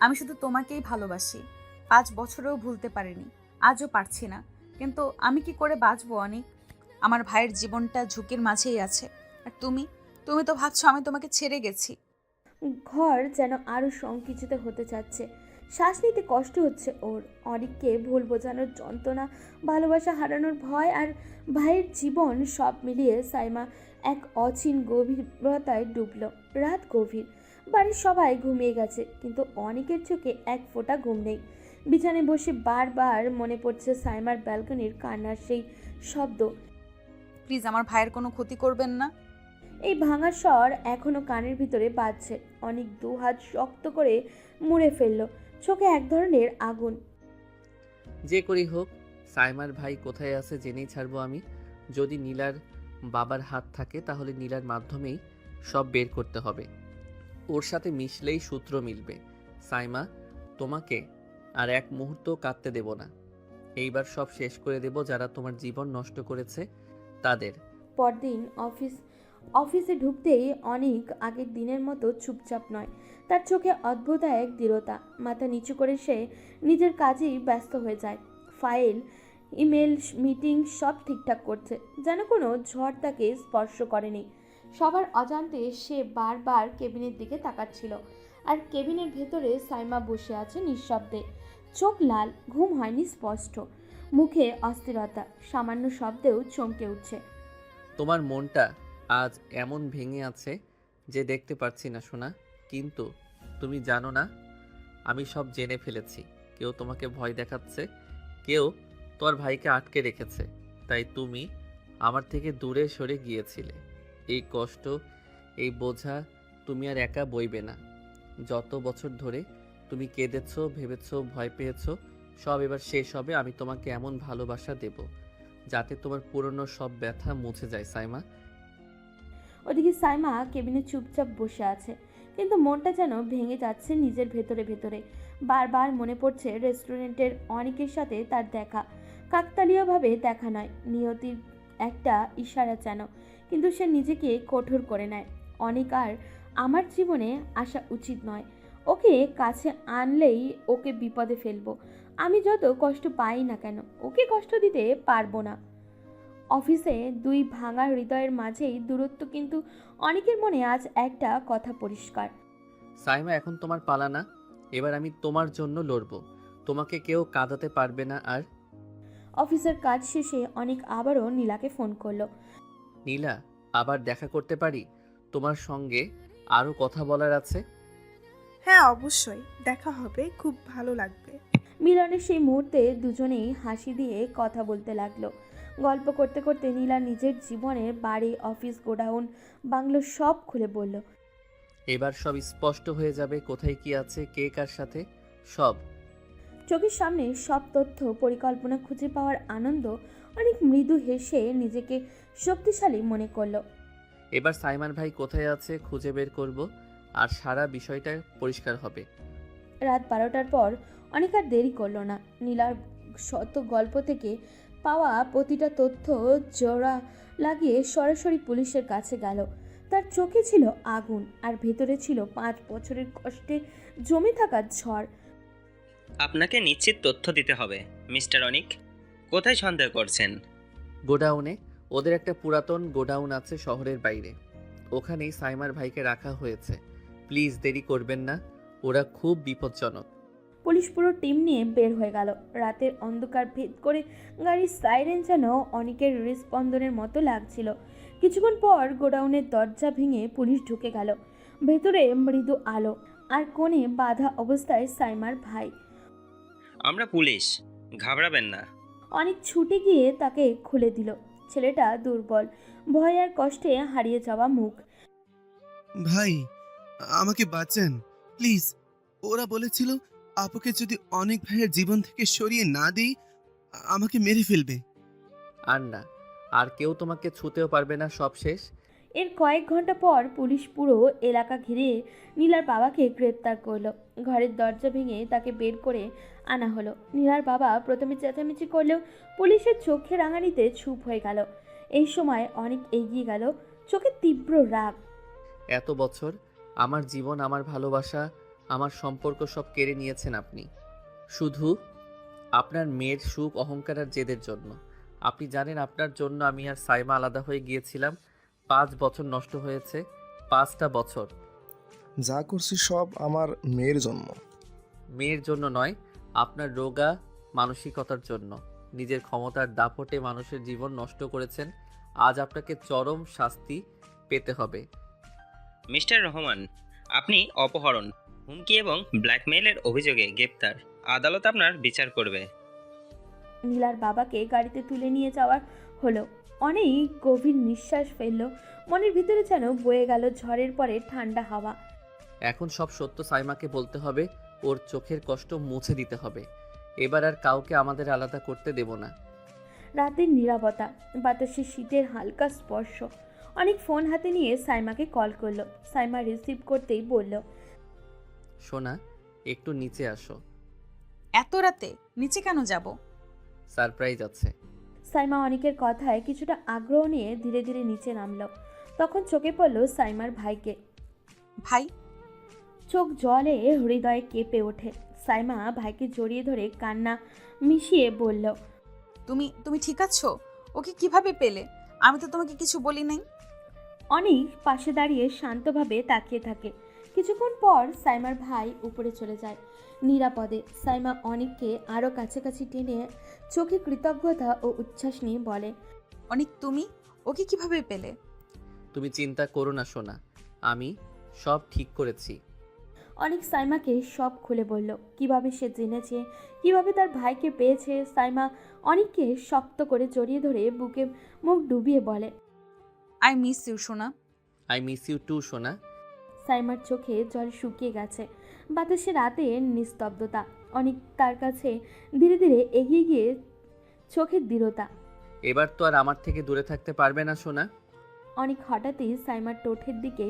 আমি শুধু তোমাকেই ভালোবাসি। 5 বছরেও ভুলতে পারিনি, আজও পারছি না। কিন্তু আমি কি করে বাঁচবো অনেক? আমার ভাইয়ের জীবনটা ঝুঁকির মাঝেই আছে। আর তুমি তুমি তো ভাবছো আমি তোমাকে ছেড়ে গেছি। ঘর যেন আরো সংকুচিত হতে চাচ্ছে। শ্বাস নিতে কষ্ট হচ্ছে ওর। অনেককে ভুল বোঝানোর যন্ত্রণা, ভালোবাসা হারানোর ভয় আর ভাইয়ের জীবন সব মিলিয়ে সাইমা এক অচিন গভীরতায় ডুবল। রাত গভীর, বাড়ির সবাই ঘুমিয়ে গেছে, কিন্তু অনেকের চোখে এক ফোঁটা ঘুম নেই। বিছানায় বসে বারবার মনে পড়ছে সাইমার ব্যালকনির কান্নার সেই শব্দ। প্লিজ আমার ভাইয়ের কোনো ক্ষতি করবেন না। এই ভাঙা স্বর এখনো কানের ভিতরে বাজছে। অনেক 2 হাত শক্ত করে মুড়ে ফেলল। চোখে এক ধরনের আগুন। যে করি হোক, সাইমার ভাই কোথায় আছে জেনেই ছাড়বো আমি। যদি নীলার বাবার হাত থাকে তাহলে নীলার মাধ্যমেই সব বের করতে হবে। ওর সাথে মিশলেই সূত্র মিলবে। সাইমা, তোমাকে আর এক মুহূর্ত কাঁদতে দেব না। এইবার সব শেষ করে দেব যারা তোমার জীবন নষ্ট করেছে তাদের। পরদিন অফিসে ঢুকতেই অনেক আগের দিনের মতো চুপচাপ নয়, তার চোখে অদ্ভুত এক দৃঢ়তা। মাথা নিচু করে সে নিজের কাজেই ব্যস্ত হয়ে যায়। ফাইল, ইমেল, মিটিং সব ঠিকঠাক করছে, যেন কোনো ঝড় তাকে স্পর্শ করেনি। সবার অজান্তে সে বারবার কেবিনের দিকে তাকাচ্ছিল, আর কেবিনের ভেতরে সাইমা বসে আছে নিঃশব্দে, চোখ লাল, ঘুম হয়নি স্পষ্ট, মুখে অস্থিরতা, সামান্য শব্দেও চমকে উঠছে। তোমার মনটা আজ এমন ভেঙে আছে যে দেখতে পারছি না সোনা। কিন্তু তুমি জানো না, আমি সব জেনে ফেলেছি। কেউ তোমাকে ভয় দেখাচ্ছে, কেউ তোমার ভাইকে আটকে রেখেছে, তাই তুমি আমার থেকে দূরে সরে গিয়েছিলে। এই কষ্ট, এই বোঝা তুমি আর একা বইবে না। যত বছর ধরে তুমি কেঁদেছো, ভেবেছো, ভয় পেয়েছো, সব এবার শেষ হবে। আমি তোমাকে এমন ভালোবাসা দেব যাতে তোমার পুরনো সব ব্যথা মুছে যায় সাইমা। ওদিকে সাইমা কেবিনে চুপচাপ বসে আছে, কিন্তু মনটা যেন ভেঙে যাচ্ছে নিজের ভেতরে ভেতরে। বারবার মনে পড়ছে রেস্টুরেন্টের অনেকের সাথে তার দেখা, কাকতালীয়ভাবে দেখা নয়, নিয়তির একটা ইশারা যেন। কিন্তু সে নিজেকে কঠোর করে নেয়। অনেক আর আমার জীবনে আসা উচিত নয়। ওকে কাছে আনলেই ওকে বিপদে ফেলবো। আমি যত কষ্ট পাই না কেন, ওকে কষ্ট দিতে পারবো না। অফিসে দুই ভাঙা হৃদয়ের মাঝেই দূরত্ব, কিন্তু অনেকের মনে আজ একটা কথা পরিষ্কার। সাইমা, এখন তোমার পালা না। এবার আমি তোমার জন্য লড়বো। তোমাকে কেউ কাঁদাতে পারবে না আর। অফিসের কাজ শেষে অনেক আবারও নীলাকে ফোন করলো। নীলা, আবার দেখা করতে পারি? তোমার সঙ্গে আরও কথা বলার আছে। হ্যাঁ অবশ্যই, দেখা হবে, খুব ভালো লাগবে। মিলনের সেই মুহূর্তে দুজনেই হাসি দিয়ে কথা বলতে লাগলো। গল্প করতে করতে নীলা নিজের জীবনের বাড়ি, অফিস, গোডাউন, বাংলো সব খুলে বলল। এবার সব স্পষ্ট হয়ে যাবে, কোথায় কি আছে, কে কার সাথে, সব। চোখের সামনে সব তথ্য, পরিকল্পনা খুঁজে পাওয়ার আনন্দ। অনেক মৃদু হেসে নিজেকে শক্তিশালী মনে করলো। এবার সাইমার ভাই কোথায় আছে খুঁজে বের করব, আর সারা বিষয়টা পরিষ্কার হবে। রাত 12টার পর অনেক আর দেরি করলো না। নীলার শত গল্প থেকে পাওয়া প্রতিটা তথ্য জোড়া লাগিয়ে সরাসরি পুলিশের কাছে গেল। তার চোখে ছিল আগুন, আর ভেতরে ছিল 5 বছরের কষ্টে জমে থাকা ঝড়। আপনাকে নিশ্চিত তথ্য দিতে হবে মিস্টার অনিক। কোথায় সন্দেহ করছেন? গোডাউনে। ওদের একটা পুরাতন গোডাউন আছে শহরের বাইরে, ওখানেই সাইমার ভাইকে রাখা হয়েছে। প্লিজ দেরি করবেন না, ওরা খুব বিপজ্জনক। পুলিশ পুরো টিম নিয়ে বের হয়ে গেল। রাতের অন্ধকার ভেদ করে গাড়ির সাইরেন যেন অনেকের হৃদস্পন্দনের মতো লাগছিল। কিছুক্ষণ পর গোডাউনের দরজা ভেঙে পুলিশ ঢুকে গেল। ভেতরে মৃদু আলো, আর কোণে বাঁধা অবস্থায় সাইমার ভাই। আমরা পুলিশ, ঘাবড়াবেন না। অনেক ছুটে গিয়ে তাকে খুলে দিল। ছেলেটা দুর্বল, ভয় আর কষ্টে হারিয়ে যাওয়া মুখ। ভাই, আমাকে বাঁচান প্লিজ। ওরা বলেছিল আপুকে যদি অনেক ভাইয়ের জীবন থেকে সরিয়ে না দিই, আমাকে মেরে ফেলবে। আর না, আর কেউ তোমাকে ছুতেও পারবে না, সব শেষ। এর কয়েক ঘন্টা পর পুলিশ পুরো এলাকা ঘিরে নীলার বাবাকে গ্রেপ্তার করলো। ঘরের দরজা ভেঙে তাকে বের করে আনা হলো। নীলার বাবা প্রথমে চেঁচামেচি করলেও পুলিশের চোখে রাঙানিতে চুপ হয়ে গেল। এই সময় অনেক এগিয়ে গেল, চোখে তীব্র রাগ। এত বছর আমার জীবন, আমার ভালোবাসা, আমার সম্পর্ক সব কেড়ে নিয়েছেন আপনি, শুধু আপনার মেয়ের সুখ, অহংকার আর জেদের জন্য। আপনি জানেন আপনার জন্য আমি আর সাইমা আলাদা হয়ে গিয়েছিলাম। 5 বছর নষ্ট হয়েছে, 5টা বছর। যা করছি সব আমার মেয়ের জন্য। মেয়ের জন্য নয়, আপনার রোগা মানসিকতার জন্য। নিজের ক্ষমতার দাপটে মানুষের জীবন নষ্ট করেছেন। আজ আপনাকে চরম শাস্তি পেতে হবে। মিস্টার রহমান, আপনি অপহরণ, হুমকি এবং ব্ল্যাকমেইলের অভিযোগে গ্রেপ্তার। আদালত আপনার বিচার করবে। নীলার বাবাকে গাড়িতে তুলে নিয়ে যাওয়ার হলো। অনেক গভীর নিঃশ্বাস ফেললো। মনের ভিতরে যেন বয়ে গেল ঝড়ের পরে ঠান্ডা হাওয়া। এখন সব সত্য সাইমাকে বলতে হবে, ওর চোখের কষ্ট মুছে দিতে হবে। এবার আর কাউকে আমাদের আলাদা করতে দেব না। রাতের নীরবতা, বাতাসে শীতের হালকা স্পর্শ। অনেক ফোন হাতে নিয়ে সাইমাকে কল করলো। সাইমা রিসিভ করতেই বলল, সোনা, একটু নিচে আসো, এত রাতে নিচে কেন যাব? সারপ্রাইজ আছে। সাইমা অনেকের কথায় কিছুটা আগ্রহ নিয়ে ধীরে ধীরে নিচে নামলো। তখন চোখে পড়ল সাইমার ভাইকে। ভাই, চোখ জলে হৃদয়ে কেঁপে ওঠে। সাইমা ভাইকে জড়িয়ে ধরে কান্না মিশিয়ে বলল, তুমি তুমি ঠিক আছো? ওকে কিভাবে পেলে? আমি তো তোমাকে কিছু বলি নাই। অনিক পাশে দাঁড়িয়ে শান্তভাবে তাকিয়ে থাকে। কিছুক্ষণ পর সাইমার ভাই উপরে চলে যায় নিরাপদে। সাইমা অনিককে আরও কাছাকাছি টেনে চোখে কৃতজ্ঞতা ও উচ্ছ্বাস নিয়ে বলে, অনেক, তুমি ওকে কিভাবে পেলে? তুমি চিন্তা করো না সোনা, আমি সব ঠিক করেছি। অনেক সাইমাকে সব খুলে বলল, কিভাবে সে জেনেছে, কিভাবে তার ভাইকে পেয়েছে। সাইমা অনিককে শক্ত করে জড়িয়ে ধরে বুকে মুখ ডুবিয়ে বলে, আই মিস ইউ সোনা। আই মিস ইউ টু সোনা। সাইমার চোখে জল শুকিয়ে গেছে। বাতাসে রাতের নিস্তব্ধতা। অনেক তার কাছে ধীরে ধীরে এগিয়ে গিয়ে চোখের দৃঢ়তা। এবার তো আর আমার থেকে দূরে থাকতে পারবে না সোনা। অনেক হঠাৎই সাইমার টোঠের দিকে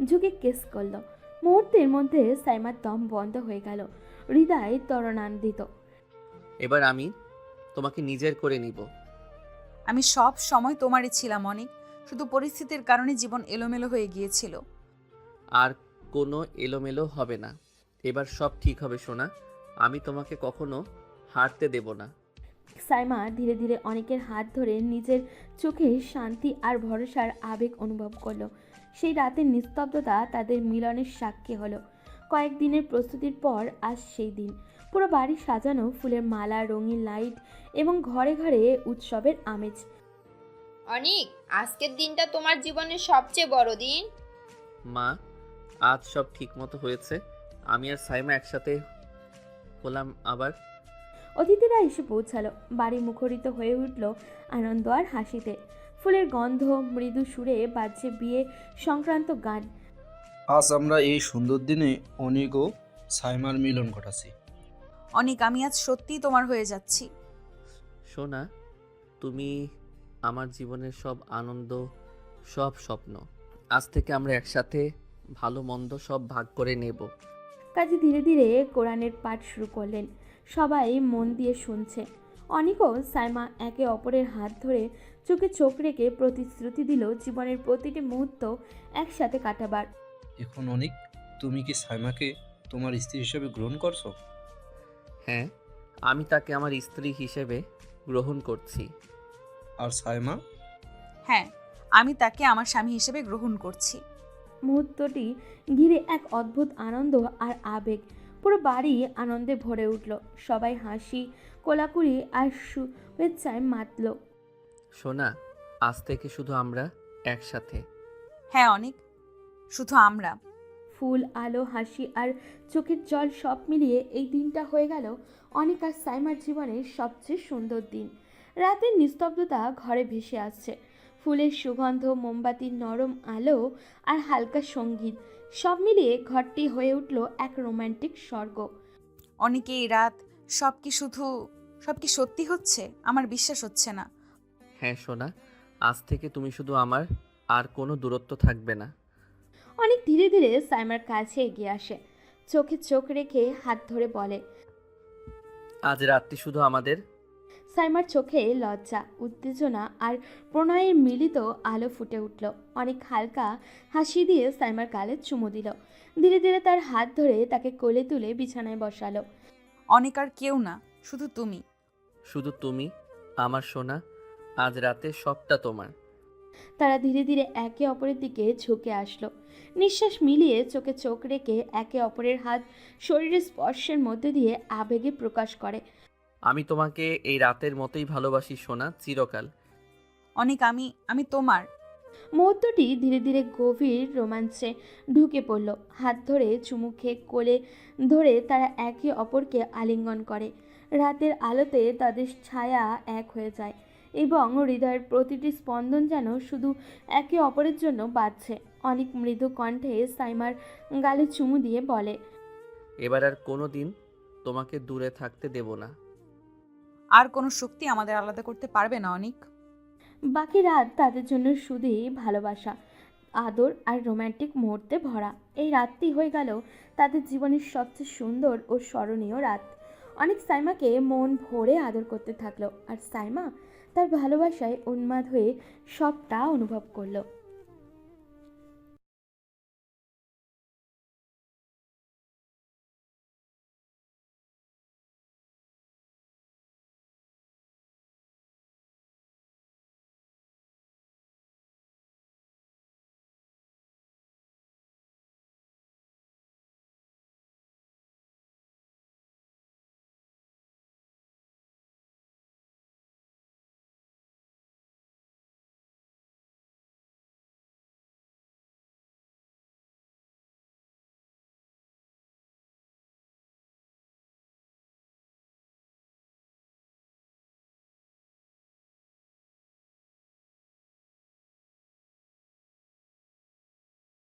ঝুঁকে কেস করল। মুহূর্তের মধ্যে সাইমার দম বন্ধ হয়ে গেল, হৃদয় ত্বরণান্বিত। এবার আমি তোমাকে নিজের করে নিব। আমি সব সময় তোমারই ছিলাম অনেক, শুধু পরিস্থিতির কারণে জীবন এলোমেলো হয়ে গিয়েছিল। আর কোনো এলোমেলো হবে না, এবার সব ঠিক হবে সোনা। আমি তোমাকে কখনো হারতে দেব না। সাইমা ধীরে ধীরে অনেকের হাত ধরে নিজের চোখে শান্তি আর ভরসার আবেগ অনুভব করলো। সেই রাতের নিস্তব্ধতা তাদের মিলনের সাক্ষী হলো। কয়েকদিনের প্রস্তুতির পর আজ সেই দিন। পুরো বাড়ি সাজানো, ফুলের মালা, রঙিন লাইট এবং ঘরে ঘরে উৎসবের আমেজ। অনিক, আজকের দিনটা তোমার জীবনের সবচেয়ে বড় দিন। মা, আজ সব ঠিক মতো হয়েছে। আমি আর সাইমা একসাথে হলাম আবার। অতিথিরা এসে পৌঁছালো। বাড়ি মুখরিত হয়ে উঠল আনন্দ আর হাসিতে। ফুলের গন্ধ, মৃদু সুরে বাজছে বিয়ে সংক্রান্ত গান। আজ আমরা এই সুন্দর দিনে অনিক ও সাইমার মিলন ঘটাচ্ছি। অনেক, আমি আজ সত্যিই তোমার হয়ে যাচ্ছি। সোনা, তুমি আমার জীবনের সব আনন্দ, সব স্বপ্ন। আজ থেকে আমরা একসাথে ভালো মন্দ সব ভাগ করে নেব। কাজী ধীরে ধীরে কোরআনের পাঠ শুরু করলেন। সবাই মন দিয়ে শুনছে। অনিকও সাইমা একে অপরের হাত ধরে চোখে চোখ রেখে প্রতিশ্রুতি দিল জীবনের প্রতিটি মুহূর্ত একসাথে কাটাবার। এখন অনিক, তুমি কি সাইমাকে তোমার স্ত্রী হিসেবে গ্রহণ করছো? হ্যাঁ, আমি তাকে আমার স্ত্রী হিসেবে গ্রহণ করছি। আর সাইমা? হ্যাঁ, আমি তাকে আমার স্বামী হিসেবে গ্রহণ করছি। মুহূর্তটি ঘিরে এক অদ্ভুত আনন্দ আর আবেগ। পুরো বাড়ি আনন্দে ভরে উঠল। সবাই হাসি, কোলাকুলি আর শুভেচ্ছায় মাতল। সোনা, আজ থেকে শুধু আমরা একসাথে। হ্যাঁ অনেক, শুধু আমরা। ফুল, আলো, হাসি আর চোখের জল সব মিলিয়ে এই দিনটা হয়ে গেল অনিক আর সাইমার জীবনের সবচেয়ে সুন্দর দিন। রাতের নিস্তব্ধতা ঘরে ভেসে আসছে। ফুলের সুগন্ধ, মোমবাতির নরম আলো আর হালকা সঙ্গীত সব মিলিয়ে ঘরটি হয়ে উঠল এক রোমান্টিক স্বর্গ। অনেকে এই রাত সব কি সত্যি হচ্ছে? আমার বিশ্বাস হচ্ছে না। হ্যাঁ সোনা, আজ থেকে তুমি শুধু আমার, আর কোনো দূরত্ব থাকবে না। অনেক ধীরে ধীরে সাইমার কাছে এগিয়ে আসে, চোখে চোখ রেখে হাত ধরে বলে, আজ রাতটি শুধু আমাদের। সাইমার চোখে লজ্জা, উত্তেজনা আর প্রণয়ের মিলিত আলো ফুটে উঠল। অনেক হালকা হাসি দিয়ে সাইমার গালে চুমু দিল। ধীরে ধীরে তার হাত ধরে তাকে কোলে তুলে বিছানায় বসালো। অনেক আর কেউ না, শুধু তুমি। শুধু তুমি আমার সোনা, আজ রাতে সবটা তোমার। তারা ধীরে ধীরে একে অপরের দিকে ঝুঁকে আসলো। নিঃশ্বাস মিলিয়ে চোখে চোখ রেখে একে অপরের হাত শরীরের স্পর্শের মধ্যে দিয়ে আবেগে প্রকাশ করে। আমি তোমাকে এই রাতের মতোই ভালোবাসি সোনা, চিরকাল। অনেক, আমি তোমার। মুহূর্তটি ধীরে ধীরে গভীর রোমাঞ্চে ঢুকে পড়ল। হাত ধরে চুমু খেয়ে কোলে ধরে তারা একে অপরকে আলিঙ্গন করে। রাতের আলোতে তাদের ছায়া এক হয়ে যায় এবং হৃদয়ের প্রতিটি স্পন্দন যেন শুধু একে অপরের জন্য বাজছে। অনেক মৃদু কণ্ঠে সাইমার গালে চুমু দিয়ে বলে, এবার আর কোনো দিন তোমাকে দূরে থাকতে দেব না। আর কোনো শক্তি আমাদের আলাদা করতে পারবে না অনিক। বাকি রাত তাদের জন্য শুধুই ভালোবাসা, আদর আর রোমান্টিক মুহূর্তে ভরা। এই রাতটি হয়ে গেল তাদের জীবনের সবচেয়ে সুন্দর ও স্মরণীয় রাত। অনেক সাইমাকে মন ভরে আদর করতে থাকলো, আর সাইমা তার ভালোবাসায় উন্মাদ হয়ে সবটা অনুভব করলো।